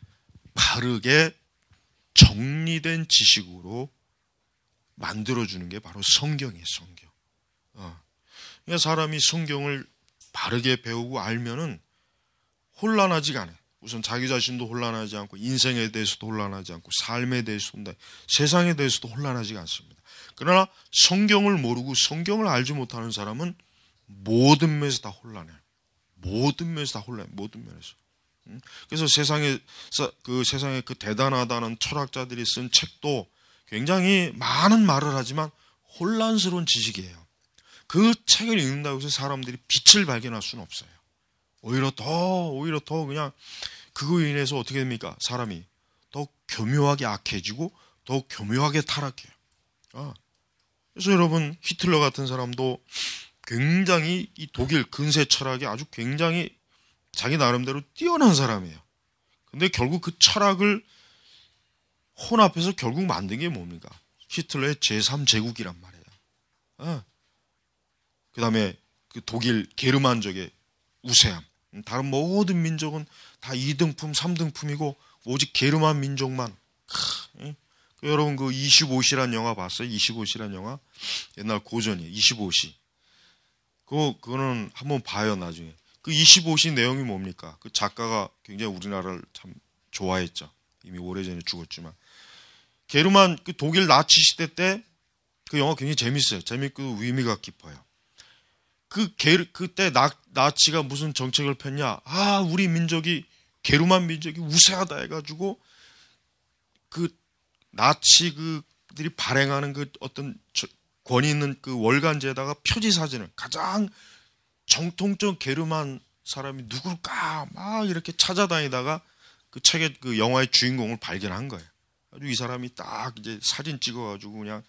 바르게 정리된 지식으로 만들어주는 게 바로 성경이에요. 성경. 그러니까 사람이 성경을 바르게 배우고 알면은 혼란하지가 않아요. 우선 자기 자신도 혼란하지 않고, 인생에 대해서도 혼란하지 않고, 삶에 대해서도, 세상에 대해서도 혼란하지가 않습니다. 그러나 성경을 모르고 성경을 알지 못하는 사람은 모든 면에서 다 혼란해요. 모든 면에서 다 혼란해요. 모든 면에서. 그래서 세상에 그 대단하다는 철학자들이 쓴 책도 굉장히 많은 말을 하지만 혼란스러운 지식이에요. 그 책을 읽는다고 해서 사람들이 빛을 발견할 수는 없어요. 오히려 더 그냥 그거로 인해서 어떻게 됩니까? 사람이 더 교묘하게 악해지고 더 교묘하게 타락해요. 그래서 여러분, 히틀러 같은 사람도 굉장히 이 독일 근세 철학이 아주 굉장히 자기 나름대로 뛰어난 사람이에요. 근데 결국 그 철학을 혼합해서 결국 만든 게 뭡니까? 히틀러의 제3제국이란 말이에요. 그 다음에 그 독일 게르만족의 우세함. 다른 모든 민족은 다 2등품, 3등품이고 오직 게르만 민족만. 여러분 그 25시란 영화 봤어요? 25시란 영화? 옛날 고전이에요. 25시. 그거는 한번 봐요, 나중에. 그 25시 내용이 뭡니까? 그 작가가 굉장히 우리나라를 참 좋아했죠. 이미 오래전에 죽었지만. 게르만, 그 독일 나치 시대 때 그 영화 굉장히 재밌어요. 재밌고 의미가 깊어요. 그때 나치가 무슨 정책을 폈냐? 우리 민족이, 게르만 민족이 우세하다 해가지고 그 나치 그들이 발행하는 그 어떤 권위 있는 그 월간지에다가 표지 사진을, 가장 정통적 게르만 사람이 누굴까 막 이렇게 찾아다니다가 그 책의 그 영화의 주인공을 발견한 거예요. 아주 이 사람이 딱 이제 사진 찍어가지고 그냥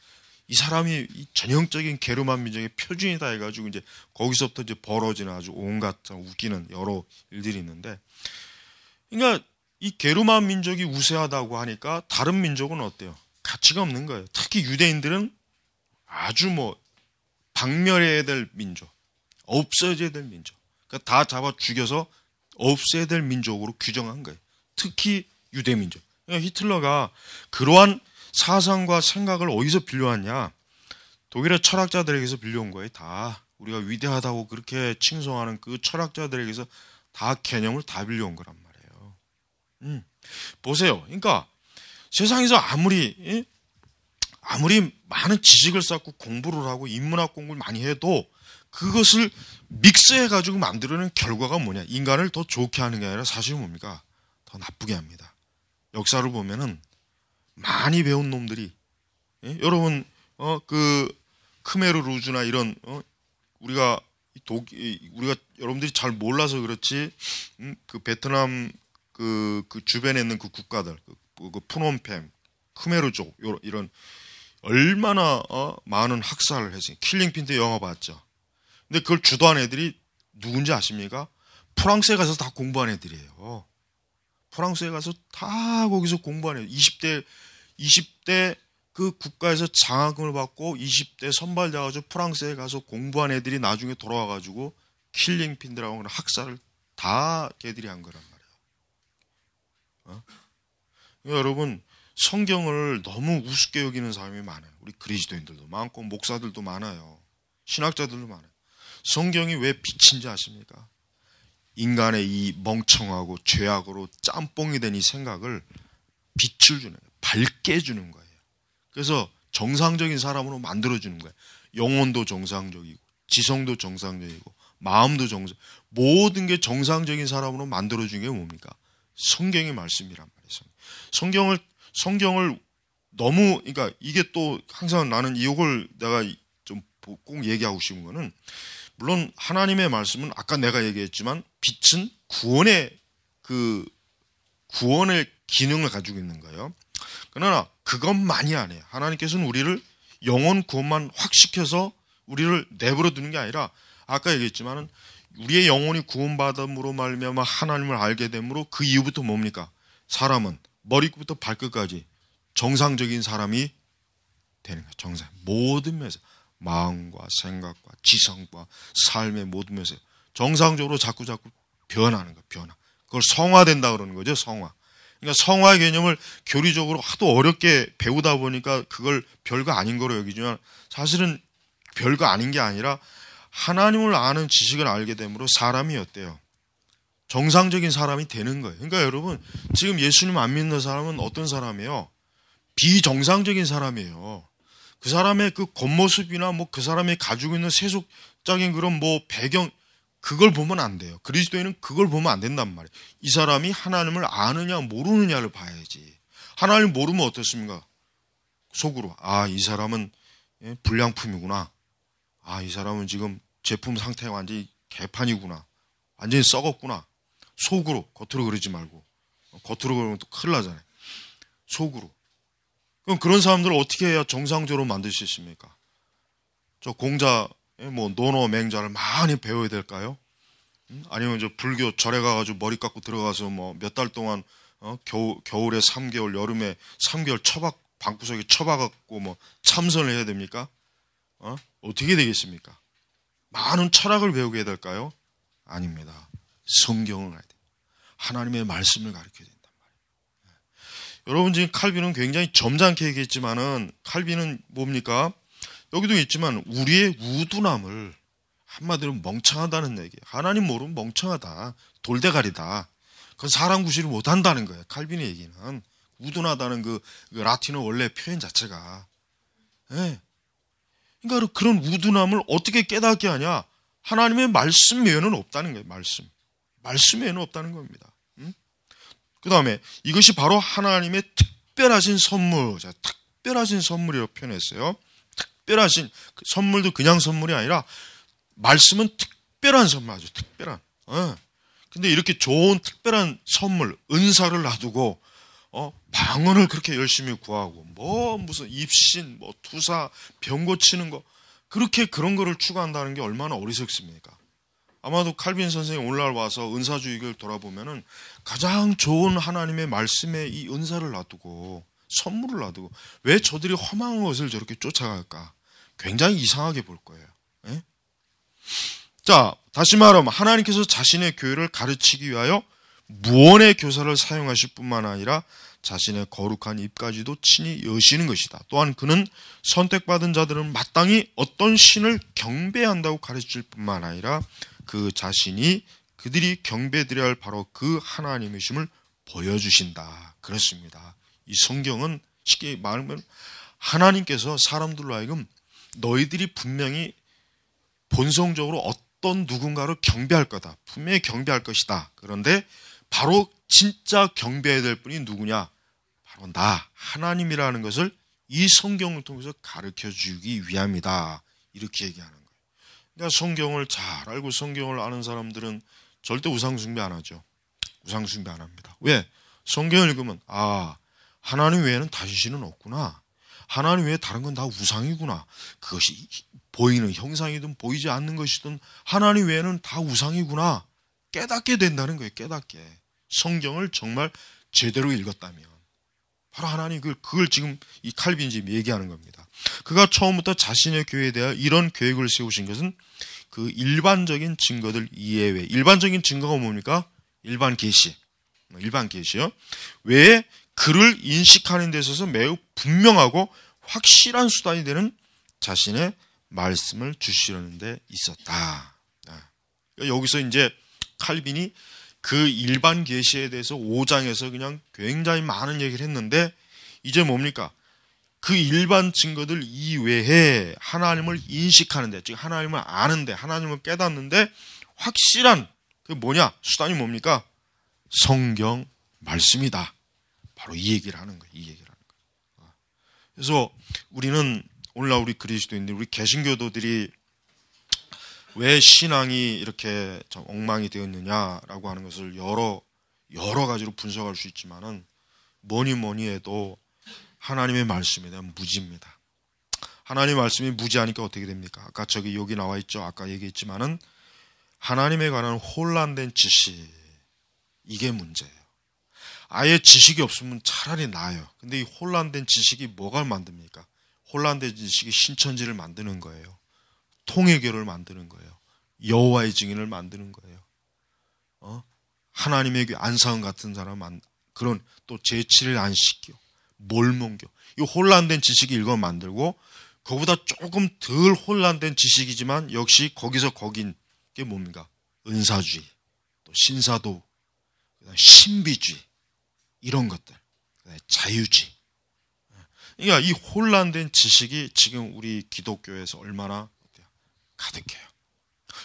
이 사람이 이 전형적인 게르만 민족의 표준이다 해가지고 이제 거기서부터 이제 벌어지는 아주 온갖 웃기는 여러 일들이 있는데, 그러니까 이 게르만 민족이 우세하다고 하니까 다른 민족은 어때요? 가치가 없는 거예요. 특히 유대인들은 아주 박멸해야 될 민족, 없어져야 될 민족, 그러니까 다 잡아 죽여서 없애야 될 민족으로 규정한 거예요. 특히 유대 민족. 그러니까 히틀러가 그러한 사상과 생각을 어디서 빌려왔냐? 독일의 철학자들에게서 빌려온 거예요. 다 우리가 위대하다고 그렇게 칭송하는 그 철학자들에게서 다 개념을 다 빌려온 거란 말이에요. 보세요. 그러니까 세상에서 아무리 많은 지식을 쌓고 공부를 하고 인문학 공부를 많이 해도 그것을 믹스해가지고 만들어낸 결과가 뭐냐? 인간을 더 좋게 하는 게 아니라 사실은 뭡니까? 더 나쁘게 합니다. 역사를 보면은 많이 배운 놈들이, 여러분 그 크메르 루즈나 이런 우리가 여러분들이 잘 몰라서 그렇지, 그 베트남 그 주변에 있는 그 국가들, 그 푸놈펜, 크메르족 이런 얼마나 많은 학살을 했어요. 킬링핀트 영화 봤죠. 근데 그걸 주도한 애들이 누군지 아십니까? 프랑스에 가서 다 공부한 애들이에요. 프랑스에 가서 다 거기서 공부한 애들. 20대 그 국가에서 장학금을 받고 20대 선발돼가지고 프랑스에 가서 공부한 애들이 나중에 돌아와가지고 킬링핀드라고 하는 학살을 다 걔들이 한 거란 말이에요. 여러분, 성경을 너무 우습게 여기는 사람이 많아요. 우리 그리스도인들도 많고 목사들도 많아요. 신학자들도 많아요. 성경이 왜 빛인지 아십니까? 인간의 이 멍청하고 죄악으로 짬뽕이 된 이 생각을 빛을 주는 거예요. 밝게 해주는 거예요. 그래서 정상적인 사람으로 만들어주는 거예요. 영혼도 정상적이고 지성도 정상적이고 마음도 모든 게 정상적인 사람으로 만들어준 게 뭡니까? 성경의 말씀이란 말이에요. 성경을 너무, 그러니까 이게 또 항상 나는 이걸 내가 좀 꼭 얘기하고 싶은 거는, 물론 하나님의 말씀은 아까 내가 얘기했지만 빛은 구원의 기능을 가지고 있는 거예요. 그러나 그것만이 아니에요. 하나님께서는 우리를 영혼 구원만 확 시켜서 우리를 내버려 두는 게 아니라, 아까 얘기했지만은 우리의 영혼이 구원받음으로 말미암아 하나님을 알게 되므로 그 이후부터 뭡니까? 사람은 머리부터 발끝까지 정상적인 사람이 되는 거예요. 정상. 모든 면에서 마음과 생각과 지성과 삶의 모든 면에서 정상적으로 자꾸 변하는 거예요. 변화. 그걸 성화된다 그러는 거죠. 성화. 그러니까 성화의 개념을 교리적으로 하도 어렵게 배우다 보니까 그걸 별거 아닌 거로 여기지만, 사실은 별거 아닌 게 아니라 하나님을 아는 지식을 알게 되므로 사람이 어때요? 정상적인 사람이 되는 거예요. 그러니까 여러분, 지금 예수님 안 믿는 사람은 어떤 사람이에요? 비정상적인 사람이에요. 그 사람의 그 겉모습이나 그 사람이 가지고 있는 세속적인 그런 배경, 그걸 보면 안 돼요. 그리스도인은 그걸 보면 안 된단 말이에요. 이 사람이 하나님을 아느냐 모르느냐를 봐야지. 하나님을 모르면 어떻습니까? 속으로, 이 사람은 불량품이구나. 이 사람은 지금 제품 상태가 완전히 개판이구나. 완전히 썩었구나. 속으로, 겉으로 그러지 말고. 겉으로 그러면 또 큰일 나잖아요. 속으로. 그럼 그런 사람들을 어떻게 해야 정상적으로 만들 수 있습니까? 저 공자, 논어, 맹자를 많이 배워야 될까요? 아니면 저 불교 절에 가가지고 머리 깎고 들어가서 몇 달 동안, 겨울에 3개월, 여름에 3개월 방구석에 처박았고 참선을 해야 됩니까? 어떻게 되겠습니까? 많은 철학을 배우게 해야 될까요? 아닙니다. 성경을 가야 돼요. 하나님의 말씀을 가르쳐야 된단 말이에요. 여러분, 지금 칼빈은 굉장히 점잖게 얘기했지만은, 칼빈은 뭡니까? 여기도 있지만 우리의 우둔함을, 한마디로 멍청하다는 얘기예요. 하나님 모르면 멍청하다, 돌대가리다. 그건 사람 구실을 못한다는 거예요. 칼빈의 얘기는 우둔하다는 그 라틴어 원래 표현 자체가. 네. 그러니까 그런 우둔함을 어떻게 깨닫게 하냐? 하나님의 말씀 외에는 없다는 거예요. 말씀 외에는 없다는 겁니다. 그 다음에 이것이 바로 하나님의 특별하신 선물, 특별하신 선물이라고 표현했어요. 특별하신 선물도 그냥 선물이 아니라 말씀은 특별한 선물, 아주 특별한. 근데 이렇게 좋은 특별한 선물, 은사를 놔두고 방언을 그렇게 열심히 구하고 무슨 입신, 투사, 병 고치는 거, 그렇게 그런 거를 추구한다는 게 얼마나 어리석습니까? 아마도 칼빈 선생이 오늘날 와서 은사주의를 돌아보면은 가장 좋은 하나님의 말씀에 이 은사를 놔두고 선물을 놔두고 왜 저들이 험한 것을 저렇게 쫓아갈까? 굉장히 이상하게 볼 거예요. 예? 자, 다시 말하면 하나님께서 자신의 교회를 가르치기 위하여 무언의 교사를 사용하실 뿐만 아니라 자신의 거룩한 입까지도 친히 여시는 것이다. 또한 그는 선택받은 자들은 마땅히 어떤 신을 경배한다고 가르칠 뿐만 아니라 그 자신이 그들이 경배드려야 할 바로 그 하나님이심을 보여주신다. 그렇습니다. 이 성경은 쉽게 말하면 하나님께서 사람들로 하여금 너희들이 분명히 본성적으로 어떤 누군가를 경배할 거다. 분명히 경배할 것이다. 그런데 바로 진짜 경배해야 될 분이 누구냐? 바로 나, 하나님이라는 것을 이 성경을 통해서 가르쳐주기 위함이다. 이렇게 얘기하는 거예요. 그러니까 성경을 잘 알고 성경을 아는 사람들은 절대 우상숭배 안 하죠. 우상숭배 안 합니다. 왜? 성경을 읽으면 하나님 외에는 다른 신은 없구나. 하나님 외에 다른 건 다 우상이구나. 그것이 보이는 형상이든 보이지 않는 것이든 하나님 외에는 다 우상이구나. 깨닫게 된다는 거예요. 깨닫게. 성경을 정말 제대로 읽었다면. 바로 하나님 그걸 지금 이 칼빈이 지금 얘기하는 겁니다. 그가 처음부터 자신의 교회에 대해 이런 계획을 세우신 것은 그 일반적인 증거들 이외에, 일반적인 증거가 뭡니까? 일반 계시. 일반 계시요. 외에 그를 인식하는 데 있어서 매우 분명하고 확실한 수단이 되는 자신의 말씀을 주시려는 데 있었다. 여기서 이제 칼빈이 그 일반 계시에 대해서 5장에서 그냥 굉장히 많은 얘기를 했는데 이제 뭡니까? 그 일반 증거들 이외에 하나님을 인식하는데, 즉 하나님을 아는데, 하나님을 깨닫는데 확실한 그 뭐냐? 수단이 뭡니까? 성경 말씀이다. 바로 이 얘기를 하는 거예요. 이 얘기를 하는 거예요. 그래서 우리는 오늘날 우리 그리스도인들, 우리 개신교도들이 왜 신앙이 이렇게 좀 엉망이 되었느냐라고 하는 것을 여러 가지로 분석할 수 있지만은 뭐니 해도 하나님의 말씀에 대한 무지입니다. 하나님의 말씀이 무지하니까 어떻게 됩니까? 아까 여기 나와 있죠. 아까 얘기했지만은 하나님에 관한 혼란된 지식, 이게 문제예요. 아예 지식이 없으면 차라리 나아요. 근데 이 혼란된 지식이 뭐가 만듭니까? 혼란된 지식이 신천지를 만드는 거예요. 통일교를 만드는 거예요. 여호와의 증인을 만드는 거예요. 하나님의 안상은 같은 사람, 그런 또 제7일 안식교, 몰몬교, 이 혼란된 지식이 일권 만들고, 그보다 조금 덜 혼란된 지식이지만 역시 거기서 거긴 게 뭡니까? 은사주의, 또 신사도, 신비주의, 이런 것들, 자유주의. 그러니까 이 혼란된 지식이 지금 우리 기독교에서 얼마나 가득해요.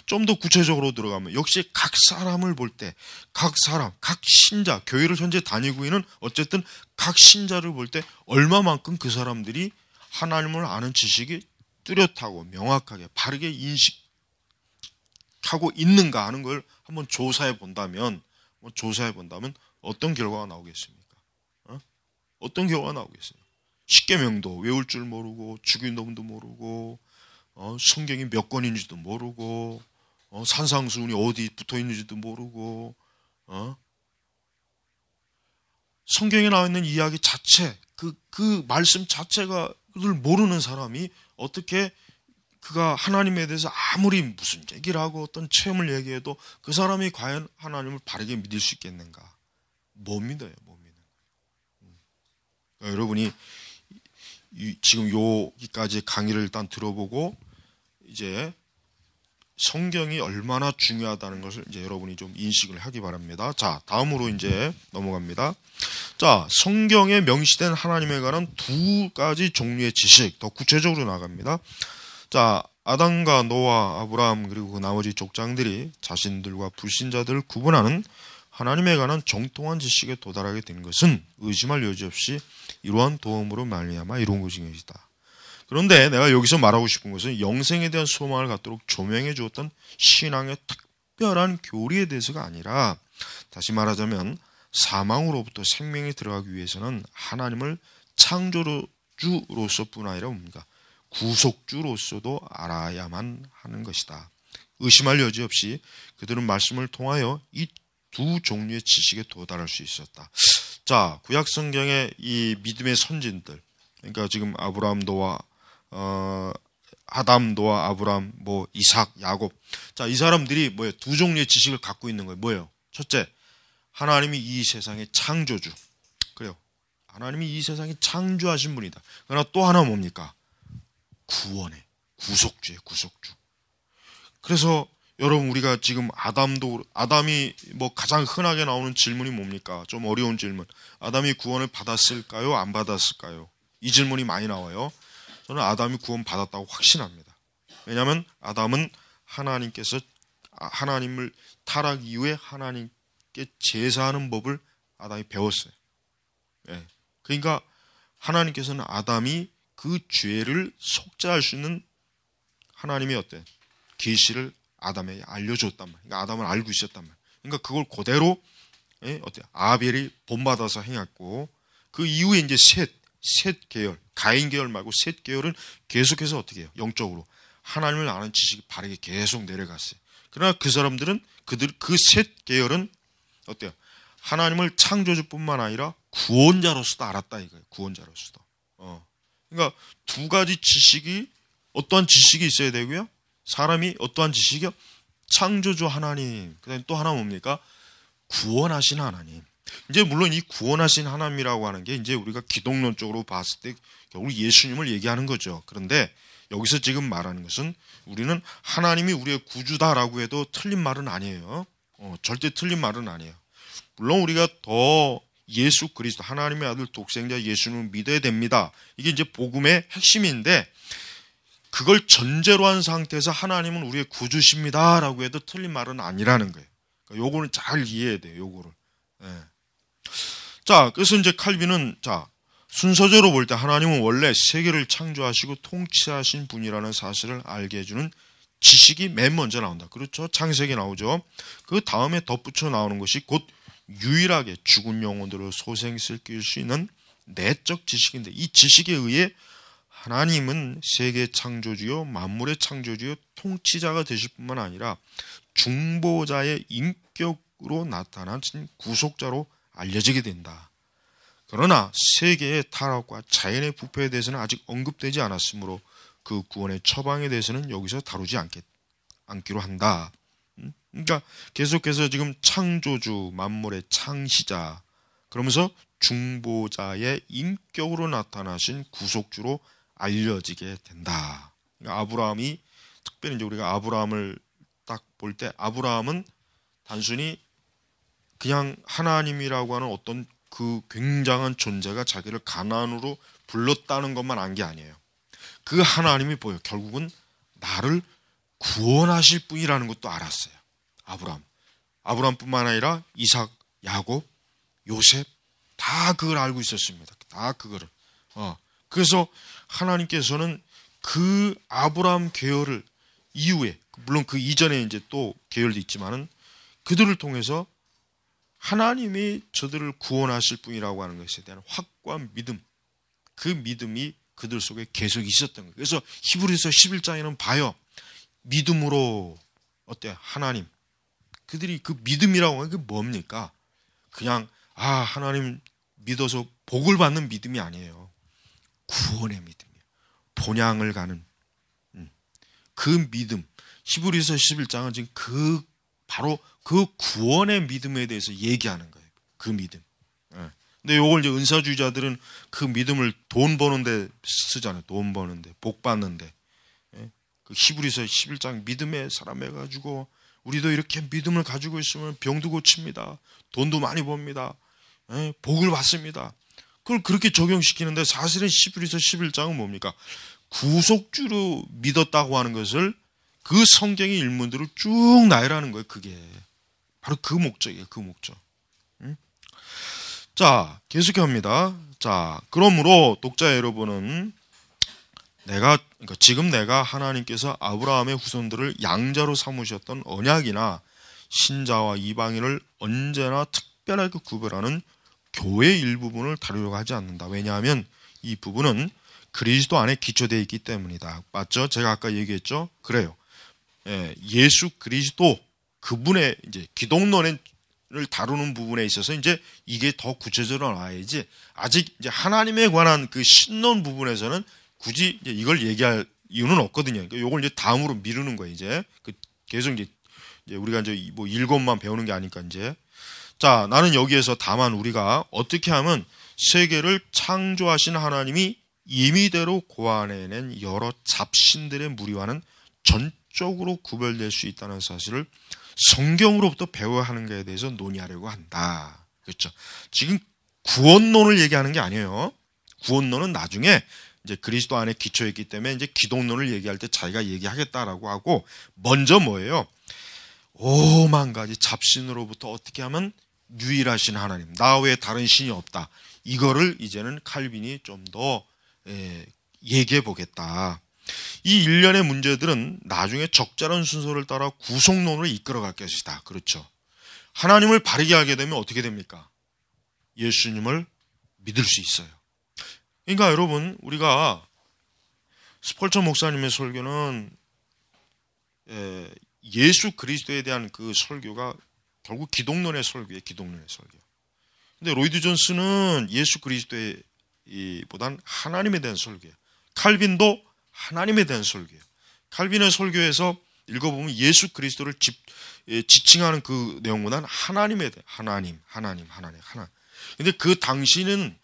좀 더 구체적으로 들어가면 역시 각 사람을 볼 때, 각 사람, 각 신자, 교회를 현재 다니고 있는 어쨌든 각 신자를 볼 때 얼마만큼 그 사람들이 하나님을 아는 지식이 뚜렷하고 명확하게 바르게 인식하고 있는가 하는 걸 한번 조사해 본다면 어떤 결과가 나오겠습니까? 어떤 결과가 나오겠습니까? 십계명도 외울 줄 모르고, 주기도문도 모르고, 성경이 몇 권인지도 모르고, 산상수훈이 어디 붙어 있는지도 모르고, 성경에 나와 있는 이야기 자체, 그 말씀 자체가 를 모르는 사람이 어떻게 그가 하나님에 대해서 아무리 무슨 얘기를 하고 어떤 체험을 얘기해도 그 사람이 과연 하나님을 바르게 믿을 수 있겠는가? 못 믿어요, 못 믿는 거예요. 그러니까 여러분이 지금 여기까지 강의를 일단 들어보고 이제 성경이 얼마나 중요하다는 것을 이제 여러분이 좀 인식을 하기 바랍니다. 자, 다음으로 이제 넘어갑니다. 자, 성경에 명시된 하나님에 관한 두 가지 종류의 지식, 더 구체적으로 나갑니다. 자, 아담과 노아, 아브라함 그리고 그 나머지 족장들이 자신들과 불신자들을 구분하는 하나님에 관한 정통한 지식에 도달하게 된 것은 의심할 여지 없이 이러한 도움으로 말미암아 이룬 것이다. 그런데 내가 여기서 말하고 싶은 것은 영생에 대한 소망을 갖도록 조명해 주었던 신앙의 특별한 교리에 대해서가 아니라, 다시 말하자면 사망으로부터 생명에 들어가기 위해서는 하나님을 창조주로서뿐 아니라 뭡니까? 구속주로서도 알아야만 하는 것이다. 의심할 여지 없이 그들은 말씀을 통하여 이 두 종류의 지식에 도달할 수 있었다. 자, 구약 성경의 이 믿음의 선진들, 그러니까 지금 아브라함, 노아, 아담, 노아, 아브라함, 이삭, 야곱. 자, 이 사람들이 뭐예요? 두 종류의 지식을 갖고 있는 거예요. 뭐예요? 첫째, 하나님이 이 세상의 창조주. 그래요. 하나님이 이 세상에 창조하신 분이다. 그러나 또 하나 뭡니까? 구원의 구속주의 구속주. 그래서 여러분, 우리가 지금 아담이 가장 흔하게 나오는 질문이 뭡니까? 좀 어려운 질문. 아담이 구원을 받았을까요? 안 받았을까요? 이 질문이 많이 나와요. 저는 아담이 구원 받았다고 확신합니다. 왜냐하면 아담은 하나님을 타락 이후에 하나님께 제사하는 법을 아담이 배웠어요. 예. 그러니까 하나님께서는 아담이 그 죄를 속죄할 수 있는 하나님의 계시를 아담에게 알려줬단 말이에요. 그러니까 아담을 알고 있었단 말이에요. 그러니까 그걸 그대로 아벨이 본받아서 행했고, 그 이후에 이제 셋 계열, 가인 계열 말고 셋 계열은 계속해서 어떻게 해요? 영적으로 하나님을 아는 지식이 바르게 계속 내려갔어요. 그러나 그 사람들은 그 셋 계열은 어때요? 하나님을 창조주뿐만 아니라 구원자로서도 알았다 이거예요. 구원자로서도. 그러니까 두 가지 지식이, 어떠한 지식이 있어야 되고요. 사람이 어떠한 지식이요? 창조주 하나님. 그다음에 또 하나 뭡니까? 구원하신 하나님. 이제 물론 이 구원하신 하나님이라고 하는 게 이제 우리가 기독론적으로 봤을 때 결국 예수님을 얘기하는 거죠. 그런데 여기서 지금 말하는 것은 우리는 하나님이 우리의 구주다라고 해도 틀린 말은 아니에요. 절대 틀린 말은 아니에요. 물론 우리가 더 예수 그리스도 하나님의 아들 독생자 예수님을 믿어야 됩니다. 이게 이제 복음의 핵심인데 그걸 전제로 한 상태에서 하나님은 우리의 구주십니다라고 해도 틀린 말은 아니라는 거예요. 그러니까 요거는 잘 이해해야 돼요. 요거를. 예. 자, 그래서 이제 칼빈은 순서대로 볼 때 하나님은 원래 세계를 창조하시고 통치하신 분이라는 사실을 알게 해주는 지식이 맨 먼저 나온다. 그렇죠? 창세기 나오죠. 그 다음에 덧붙여 나오는 것이 곧 유일하게 죽은 영혼들을 소생시킬 수 있는 내적 지식인데 이 지식에 의해 하나님은 세계 창조주요 만물의 창조주요 통치자가 되실 뿐만 아니라 중보자의 인격으로 나타나신 구속자로 알려지게 된다. 그러나 세계의 타락과 자연의 부패에 대해서는 아직 언급되지 않았으므로 그 구원의 처방에 대해서는 여기서 다루지 않기로 한다. 그러니까 계속해서 지금 창조주, 만물의 창시자, 그러면서 중보자의 인격으로 나타나신 구속주로 알려지게 된다. 그러니까 아브라함이 특별히 이제 우리가 아브라함을 딱 볼 때 아브라함은 단순히 그냥 하나님이라고 하는 어떤 그 굉장한 존재가 자기를 가나안으로 불렀다는 것만 안 게 아니에요. 그 하나님이 보여 결국은 나를 구원하실 분이라는 것도 알았어요. 아브라함뿐만 아니라 이삭, 야곱, 요셉 다 그걸 알고 있었습니다. 다 그거를. 그래서 하나님께서는 그 아브라함 계열을 이후에 물론 그 이전에 이제 또 계열도 있지만은 그들을 통해서 하나님이 저들을 구원하실 분이라고 하는 것에 대한 확고한 믿음, 그 믿음이 그들 속에 계속 있었던 거예요. 그래서 히브리서 11장에는 봐요. 믿음으로 어때요? 하나님. 그들이 그 믿음이라고 하는 게 뭡니까? 그냥 하나님 믿어서 복을 받는 믿음이 아니에요. 구원의 믿음이에요. 본향을 가는 그 믿음. 히브리서 11장은 지금 바로 그 구원의 믿음에 대해서 얘기하는 거예요. 그 믿음. 근데 요걸 이제 은사주의자들은 그 믿음을 돈 버는데 쓰잖아요. 돈 버는데, 복 받는데. 그 히브리서 11장 믿음의 사람 해가지고 우리도 이렇게 믿음을 가지고 있으면 병도 고칩니다. 돈도 많이 법니다. 복을 받습니다. 그걸 그렇게 적용시키는데 사실은 히브리서 11장은 뭡니까? 구속주로 믿었다고 하는 것을 그 성경의 일문들을 쭉 나열하는 거예요. 그게 바로 그 목적이에요. 그 목적. 자, 계속해 합니다. 자, 그러므로 독자 여러분은 지금 내가 하나님께서 아브라함의 후손들을 양자로 삼으셨던 언약이나 신자와 이방인을 언제나 특별하게 구별하는 교회의 일부분을 다루려고 하지 않는다. 왜냐하면 이 부분은 그리스도 안에 기초되어 있기 때문이다. 맞죠? 제가 아까 얘기했죠? 그래요. 예수 그리스도 그분의 이제 기독론을 다루는 부분에 있어서 이제 이게 더 구체적으로 나와야지 아직 이제 하나님에 관한 그 신론 부분에서는 굳이 이제 이걸 얘기할 이유는 없거든요. 그러니까 이걸 이제 다음으로 미루는 거예요. 이제 계속 이제 우리가 이제 뭐 일곱만 배우는 게 아니까 이제 자 나는 여기에서 다만 우리가 어떻게 하면 세계를 창조하신 하나님이 임의대로 고안해낸 여러 잡신들의 무리와는 전적으로 구별될 수 있다는 사실을 성경으로부터 배워야 하는 것에 대해서 논의하려고 한다. 그렇죠? 지금 구원론을 얘기하는 게 아니에요. 구원론은 나중에 이제 그리스도 안에 기초했기 때문에 이제 기독론을 얘기할 때 자기가 얘기하겠다라고 하고 먼저 뭐예요? 오만 가지 잡신으로부터 어떻게 하면 유일하신 하나님, 나 외에 다른 신이 없다. 이거를 이제는 칼빈이 좀 더 얘기해 보겠다. 이 일련의 문제들은 나중에 적절한 순서를 따라 구속론으로 이끌어갈 것이다. 그렇죠. 하나님을 바르게 알게 되면 어떻게 됩니까? 예수님을 믿을 수 있어요. 그러니까 여러분 우리가 스펄전 목사님의 설교는 예수 그리스도에 대한 그 설교가 결국 기독론의 설교예요. 기독론의 설교. 근데 로이드 존스는 예수 그리스도에 보단 하나님에 대한 설교예요. 칼빈도 하나님에 대한 설교예요. 칼빈의 설교에서 읽어보면 예수 그리스도를 지칭하는 그 내용보다는 하나님에 대해 하나님. 근데 그 당시는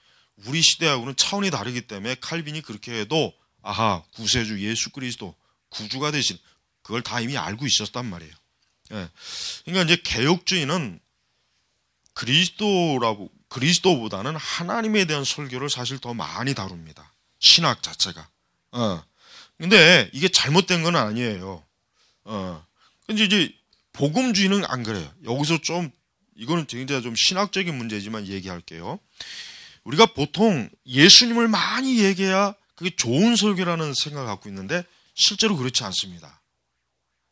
우리 시대하고는 차원이 다르기 때문에 칼빈이 그렇게 해도 아하, 구세주 예수 그리스도 구주가 되신 그걸 다 이미 알고 있었단 말이에요. 예. 그러니까 이제 개혁주의는 그리스도보다는 하나님에 대한 설교를 사실 더 많이 다룹니다. 신학 자체가. 근데 이게 잘못된 건 아니에요. 근데 이제 복음주의는 안 그래요. 여기서 이거는 굉장히 좀 신학적인 문제지만 얘기할게요. 우리가 보통 예수님을 많이 얘기해야 그게 좋은 설교라는 생각을 갖고 있는데 실제로 그렇지 않습니다.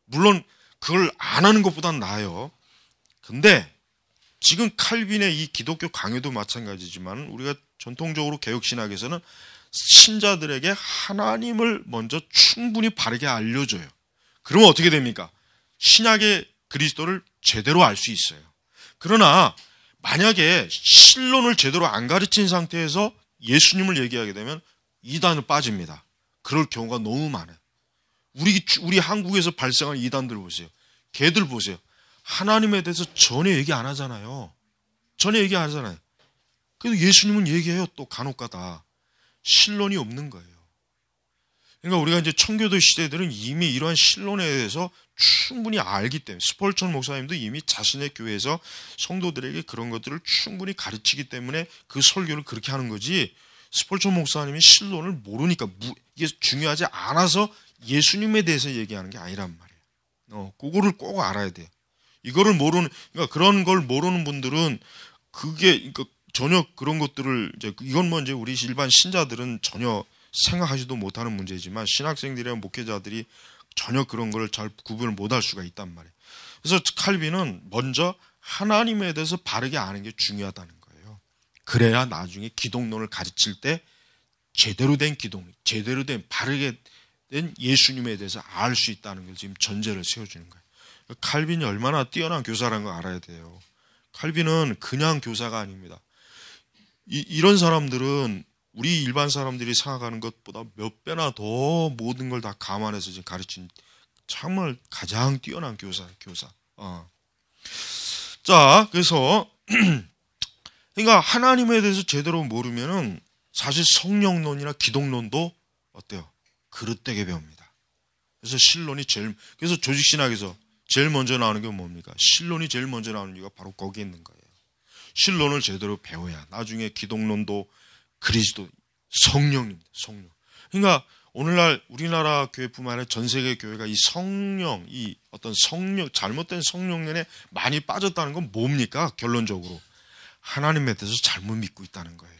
물론 그걸 안 하는 것보단 나아요. 근데 지금 칼빈의 이 기독교 강요도 마찬가지지만 우리가 전통적으로 개혁신학에서는 신자들에게 하나님을 먼저 충분히 바르게 알려줘요. 그러면 어떻게 됩니까? 신약의 그리스도를 제대로 알 수 있어요. 그러나 만약에 신론을 제대로 안 가르친 상태에서 예수님을 얘기하게 되면 이단은 빠집니다. 그럴 경우가 너무 많아요. 우리 한국에서 발생한 이단들 보세요. 걔들 보세요. 하나님에 대해서 전혀 얘기 안 하잖아요. 그래도 예수님은 얘기해요. 또 간혹가다. 신론이 없는 거예요. 그러니까 우리가 이제 청교도 시대들은 이미 이러한 신론에 대해서 충분히 알기 때문에 스펄전 목사님도 이미 자신의 교회에서 성도들에게 그런 것들을 충분히 가르치기 때문에 그 설교를 그렇게 하는 거지, 스펄전 목사님이 신론을 모르니까 이게 중요하지 않아서 예수님에 대해서 얘기하는 게 아니란 말이에요. 그거를 꼭 알아야 돼요. 그러니까 그런 걸 모르는 분들은 그러니까 전혀 그런 것들을 이건 이제 우리 일반 신자들은 전혀 생각하지도 못하는 문제지만 신학생들이나 목회자들이 전혀 그런 걸 잘 구분을 못할 수가 있단 말이에요. 그래서 칼빈은 먼저 하나님에 대해서 바르게 아는 게 중요하다는 거예요. 그래야 나중에 기독론을 가르칠 때 제대로 된 바르게 된 예수님에 대해서 알 수 있다는 걸 지금 전제를 세워주는 거예요. 칼빈이 얼마나 뛰어난 교사라는 걸 알아야 돼요. 칼빈은 그냥 교사가 아닙니다. 이런 사람들은 우리 일반 사람들이 생각하는 것보다 몇 배나 더 모든 걸 다 감안해서 지금 가르친 정말 가장 뛰어난 교사예요, 교사. 자, 그래서 그러니까 하나님에 대해서 제대로 모르면은 사실 성령론이나 기독론도 어때요? 그릇되게 배웁니다. 그래서 조직신학에서 제일 먼저 나오는 게 뭡니까? 신론이 제일 먼저 나오는 이유가 바로 거기에 있는 거예요. 신론을 제대로 배워야 나중에 기독론도 그리스도, 성령. 그러니까 오늘날 우리나라 교회뿐만 아니라 전 세계 교회가 이 어떤 잘못된 성령론에 많이 빠졌다는 건 뭡니까? 결론적으로 하나님에 대해서 잘못 믿고 있다는 거예요.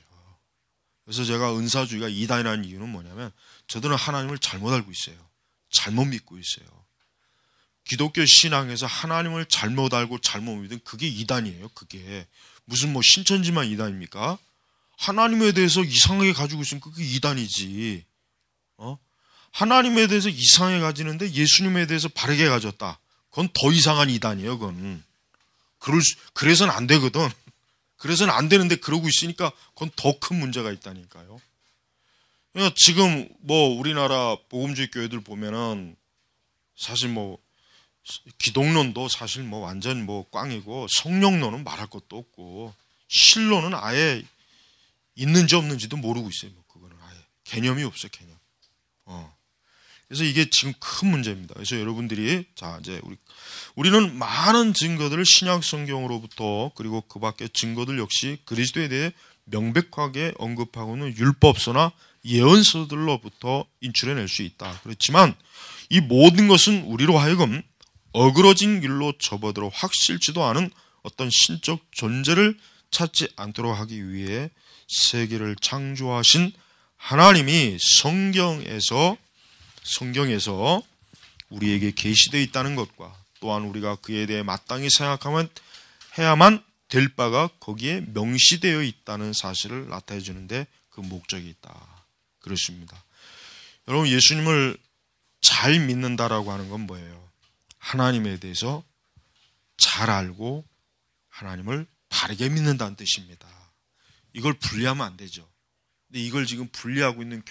그래서 제가 은사주의가 이단이라는 이유는 뭐냐면 저들은 하나님을 잘못 알고 있어요. 잘못 믿고 있어요. 기독교 신앙에서 하나님을 잘못 알고 잘못 믿으면 그게 이단이에요. 그게 무슨 신천지만 이단입니까? 하나님에 대해서 이상하게 가지고 있으면 그게 이단이지. 하나님에 대해서 이상하게 가지는데 예수님에 대해서 바르게 가졌다. 그건 더 이상한 이단이에요. 그건 그래서는 안 되거든. 그래서는 안 되는데 그러고 있으니까 그건 더 큰 문제가 있다니까요. 그러니까 지금 우리나라 복음주의 교회들 보면은 사실 기독론도 사실 완전 꽝이고 성령론은 말할 것도 없고 신론은 아예 있는지 없는지도 모르고 있어요. 그거는 아예 개념이 없어요, 개념. 그래서 이게 지금 큰 문제입니다. 그래서 여러분들이 이제 우리는 많은 증거들을 신약 성경으로부터 그리고 그 밖의 증거들 역시 그리스도에 대해 명백하게 언급하고는 율법서나 예언서들로부터 인출해낼 수 있다. 그렇지만 이 모든 것은 우리로 하여금 어그러진 길로 접어들어 확실치도 않은 어떤 신적 존재를 찾지 않도록 하기 위해 세계를 창조하신 하나님이 성경에서 우리에게 계시되어 있다는 것과 또한 우리가 그에 대해 마땅히 해야만 될 바가 거기에 명시되어 있다는 사실을 나타내 주는데 그 목적이 있다. 그렇습니다. 여러분, 예수님을 잘 믿는다라고 하는 건 뭐예요? 하나님에 대해서 잘 알고 하나님을 바르게 믿는다는 뜻입니다. 이걸 분리하면 안 되죠. 근데 이걸 지금 분리하고 있는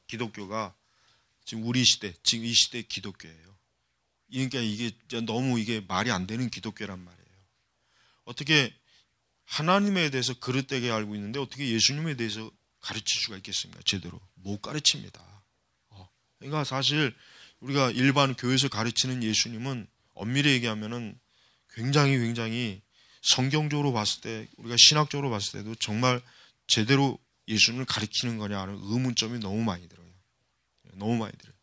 기독교가 지금 이 시대 기독교예요. 그러니까 이게 너무 이게 말이 안 되는 기독교란 말이에요. 어떻게 하나님에 대해서 그릇되게 알고 있는데 어떻게 예수님에 대해서 가르칠 수가 있겠습니까? 제대로 못 가르칩니다. 그러니까 사실 우리가 일반 교회에서 가르치는 예수님은 엄밀히 얘기하면은 굉장히 성경적으로 봤을 때, 우리가 신학적으로 봤을 때도 정말 제대로 예수님을 가르치는 거냐 하는 의문점이 너무 많이 들어요. 너무 많이 들어요.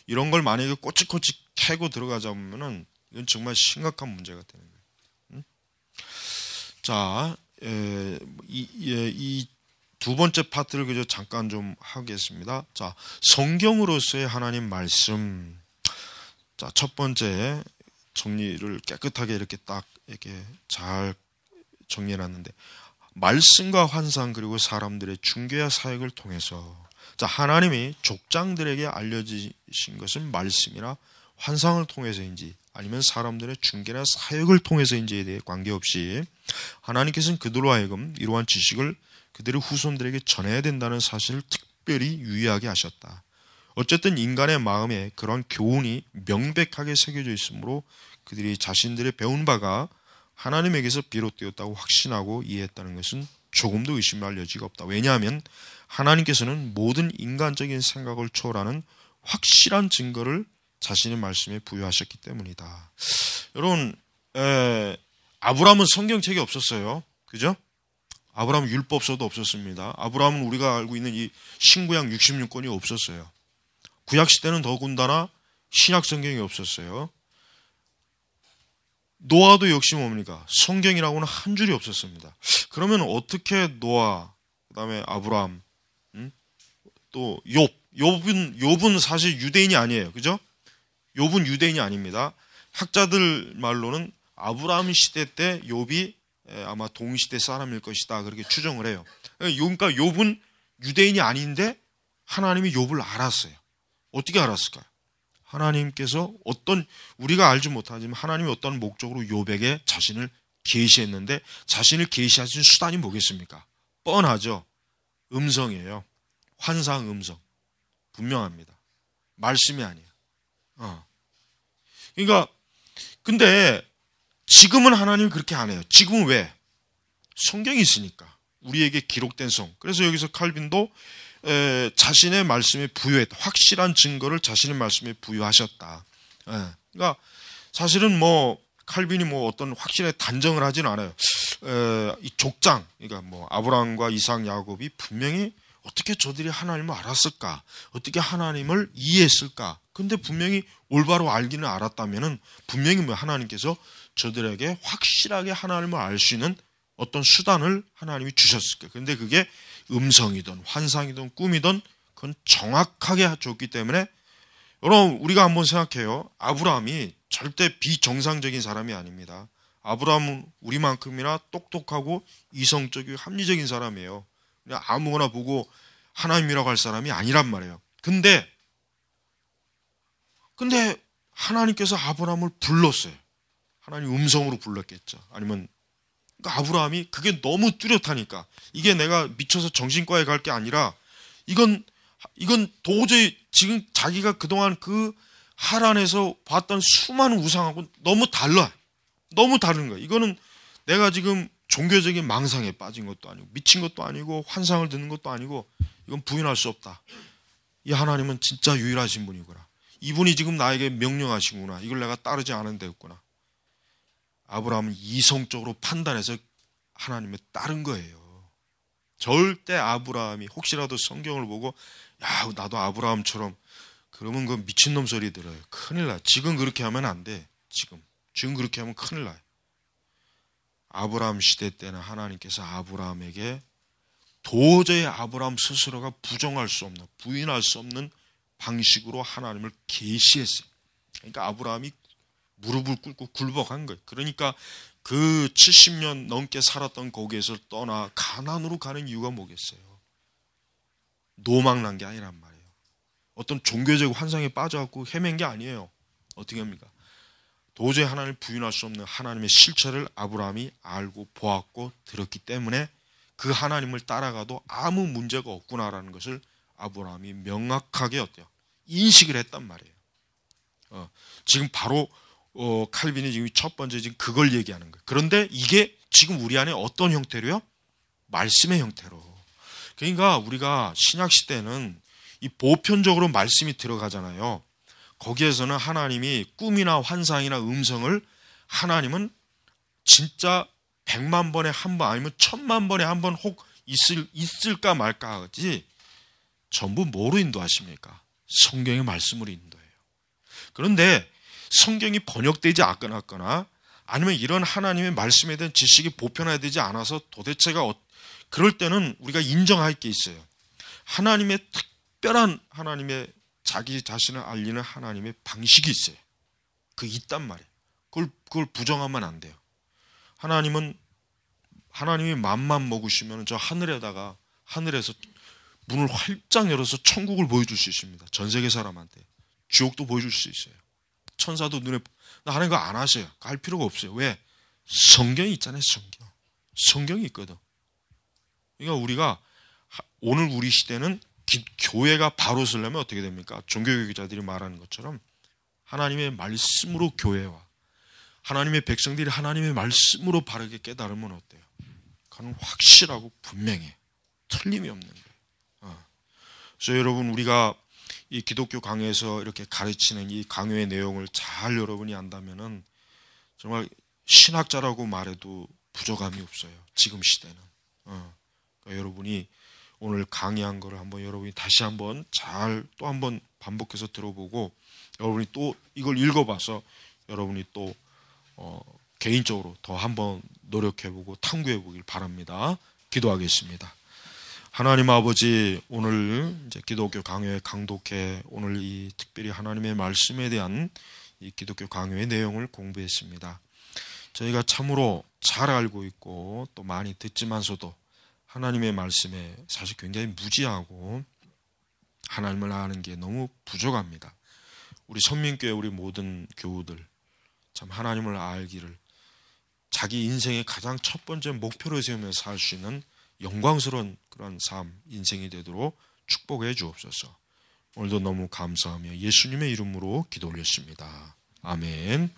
이런 걸 만약에 꼬치꼬치 캐고 들어가자 보면은 이건 정말 심각한 문제가 되는 거예요. 자, 이 두 번째 파트를 그저 잠깐 좀 하겠습니다. 자, 성경으로서의 하나님 말씀. 자, 첫 번째 정리를 깨끗하게 이렇게 딱 이렇게 잘 정리해놨는데, 말씀과 환상 그리고 사람들의 중개와 사역을 통해서, 자, 하나님이 족장들에게 알려주신 것은 말씀이나 환상을 통해서인지 아니면 사람들의 중개나 사역을 통해서인지에 대해 관계없이 하나님께서는 그들로 하여금 이러한 지식을 그들의 후손들에게 전해야 된다는 사실을 특별히 유의하게 하셨다. 어쨌든 인간의 마음에 그러한 교훈이 명백하게 새겨져 있으므로 그들이 자신들의 배운 바가 하나님에게서 비롯되었다고 확신하고 이해했다는 것은 조금도 의심할 여지가 없다. 왜냐하면 하나님께서는 모든 인간적인 생각을 초월하는 확실한 증거를 자신의 말씀에 부여하셨기 때문이다. 여러분, 아브라함은 성경책이 없었어요. 그죠? 아브라함은 율법서도 없었습니다. 아브라함은 우리가 알고 있는 이 신구약 66권이 없었어요. 구약시대는 더군다나 신약 성경이 없었어요. 노아도 역시 뭡니까? 성경이라고는 한 줄이 없었습니다. 그러면 어떻게 노아, 그 다음에 아브라함, 또 욥은 사실 유대인이 아니에요. 그죠? 욥은 유대인이 아닙니다. 학자들 말로는 아브라함 시대 때 욥이 아마 동시대 사람일 것이다, 그렇게 추정을 해요. 그러니까 욥은 유대인이 아닌데 하나님이 욥을 알았어요. 어떻게 알았을까요? 하나님께서 우리가 알지 못하지만 하나님이 어떤 목적으로 욥에게 자신을 계시했는데, 자신을 계시하신 수단이 뭐겠습니까? 뻔하죠. 음성이에요. 환상 음성. 분명합니다. 말씀이 아니에요. 그러니까 근데 지금은 하나님이 그렇게 안 해요. 지금은 왜? 성경이 있으니까. 우리에게 기록된 성. 그래서 여기서 칼빈도 자신의 말씀에 부여했다. 확실한 증거를 자신의 말씀에 부여하셨다. 그러니까 사실은 칼빈이 어떤 확실하게 단정을 하지는 않아요. 이 족장, 그러니까 아브라함과 이삭, 야곱이 분명히 어떻게 저들이 하나님을 알았을까? 어떻게 하나님을 이해했을까? 근데 분명히 올바로 알기는 알았다면은 분명히 하나님께서 저들에게 확실하게 하나님을 알 수 있는 어떤 수단을 하나님이 주셨을 거예요. 근데 그게 음성이든 환상이든 꿈이든 그건 정확하게 줬기 때문에, 여러분 우리가 한번 생각해요. 아브라함이 절대 비정상적인 사람이 아닙니다. 아브라함은 우리만큼이나 똑똑하고 이성적이고 합리적인 사람이에요. 그냥 아무거나 보고 하나님이라고 할 사람이 아니란 말이에요. 근데 하나님께서 아브라함을 불렀어요. 하나님 음성으로 불렀겠죠. 아니면 그러니까 아브라함이 그게 너무 뚜렷하니까, 이게 내가 미쳐서 정신과에 갈 게 아니라 이건 도저히 지금 자기가 그동안 그 하란에서 봤던 수많은 우상하고 너무 달라. 너무 다른 거야. 이거는 내가 지금 종교적인 망상에 빠진 것도 아니고 미친 것도 아니고 환상을 듣는 것도 아니고, 이건 부인할 수 없다. 이 하나님은 진짜 유일하신 분이구나. 이분이 지금 나에게 명령하시구나. 이걸 내가 따르지 않은 데였구나. 아브라함은 이성적으로 판단해서 하나님을 따른 거예요. 절대 아브라함이 혹시라도 성경을 보고 야 나도 아브라함처럼 그러면 그 미친놈 소리 들어요. 큰일 나. 지금 그렇게 하면 안 돼. 지금 그렇게 하면 큰일 나요. 아브라함 시대 때는 하나님께서 아브라함에게 도저히 아브라함 스스로가 부정할 수 없는, 부인할 수 없는 방식으로 하나님을 계시했어요. 그러니까 아브라함이 무릎을 꿇고 굴복한 거예요. 그러니까 그 70년 넘게 살았던 거기에서 떠나 가나안으로 가는 이유가 뭐겠어요? 노망난 게 아니란 말이에요. 어떤 종교적 환상에 빠져갖고 헤맨 게 아니에요. 어떻게 합니까? 도저히 하나님을 부인할 수 없는 하나님의 실체를 아브라함이 알고 보았고 들었기 때문에 그 하나님을 따라가도 아무 문제가 없구나라는 것을 아브라함이 명확하게 인식을 했단 말이에요. 지금 바로 칼빈이 지금 첫 번째 지금 그걸 얘기하는 거예요. 그런데 이게 지금 우리 안에 어떤 형태로요? 말씀의 형태로. 그러니까 우리가 신약 시대는 이 보편적으로 말씀이 들어가잖아요. 거기에서는 하나님이 꿈이나 환상이나 음성을 하나님은 진짜 100만 번에 한 번 아니면 1000만 번에 한 번 혹 있을까 말까 하지 전부 뭐로 인도하십니까? 성경의 말씀으로 인도해요. 그런데 성경이 번역되지 않거나 아니면 이런 하나님의 말씀에 대한 지식이 보편화되지 않아서 도대체가 그럴 때는 우리가 인정할 게 있어요. 하나님의 특별한 하나님의 자기 자신을 알리는 하나님의 방식이 있어요. 그 있단 말이에요. 그걸 부정하면 안 돼요. 하나님이 맘만 먹으시면 저 하늘에서 문을 활짝 열어서 천국을 보여줄 수 있습니다. 전 세계 사람한테. 지옥도 보여줄 수 있어요. 천사도 하나님 그거 안 하셔요. 갈 필요가 없어요. 왜? 성경이 있잖아요. 성경이 있거든. 그러니까 우리가 오늘 우리 시대는 교회가 바로 서려면 어떻게 됩니까? 종교개혁자들이 말하는 것처럼 하나님의 말씀으로 교회와 하나님의 백성들이 하나님의 말씀으로 바르게 깨달으면 어때요? 그건 확실하고 분명해. 틀림이 없는 거예요. 그래서 여러분 우리가 이 기독교 강요에서 이렇게 가르치는 이 강요의 내용을 잘 여러분이 안다면은 정말 신학자라고 말해도 부족함이 없어요. 지금 시대는. 그러니까 여러분이 오늘 강의한 거를 한번 여러분이 다시 한번 또 한번 반복해서 들어보고 여러분이 또 이걸 읽어봐서 여러분이 또 개인적으로 더 한번 노력해보고 탐구해보길 바랍니다. 기도하겠습니다. 하나님 아버지, 오늘 이제 기독교 강요의 강독회, 오늘 이 특별히 하나님의 말씀에 대한 이 기독교 강요의 내용을 공부했습니다. 저희가 참으로 잘 알고 있고 또 많이 듣지만서도 하나님의 말씀에 사실 굉장히 무지하고 하나님을 아는 게 너무 부족합니다. 우리 선민교회 우리 모든 교우들 참 하나님을 알기를 자기 인생의 가장 첫 번째 목표로 세우면서 살 수 있는 영광스러운 그런 삶, 인생이 되도록 축복해 주옵소서. 오늘도 너무 감사하며 예수님의 이름으로 기도 올렸습니다. 아멘.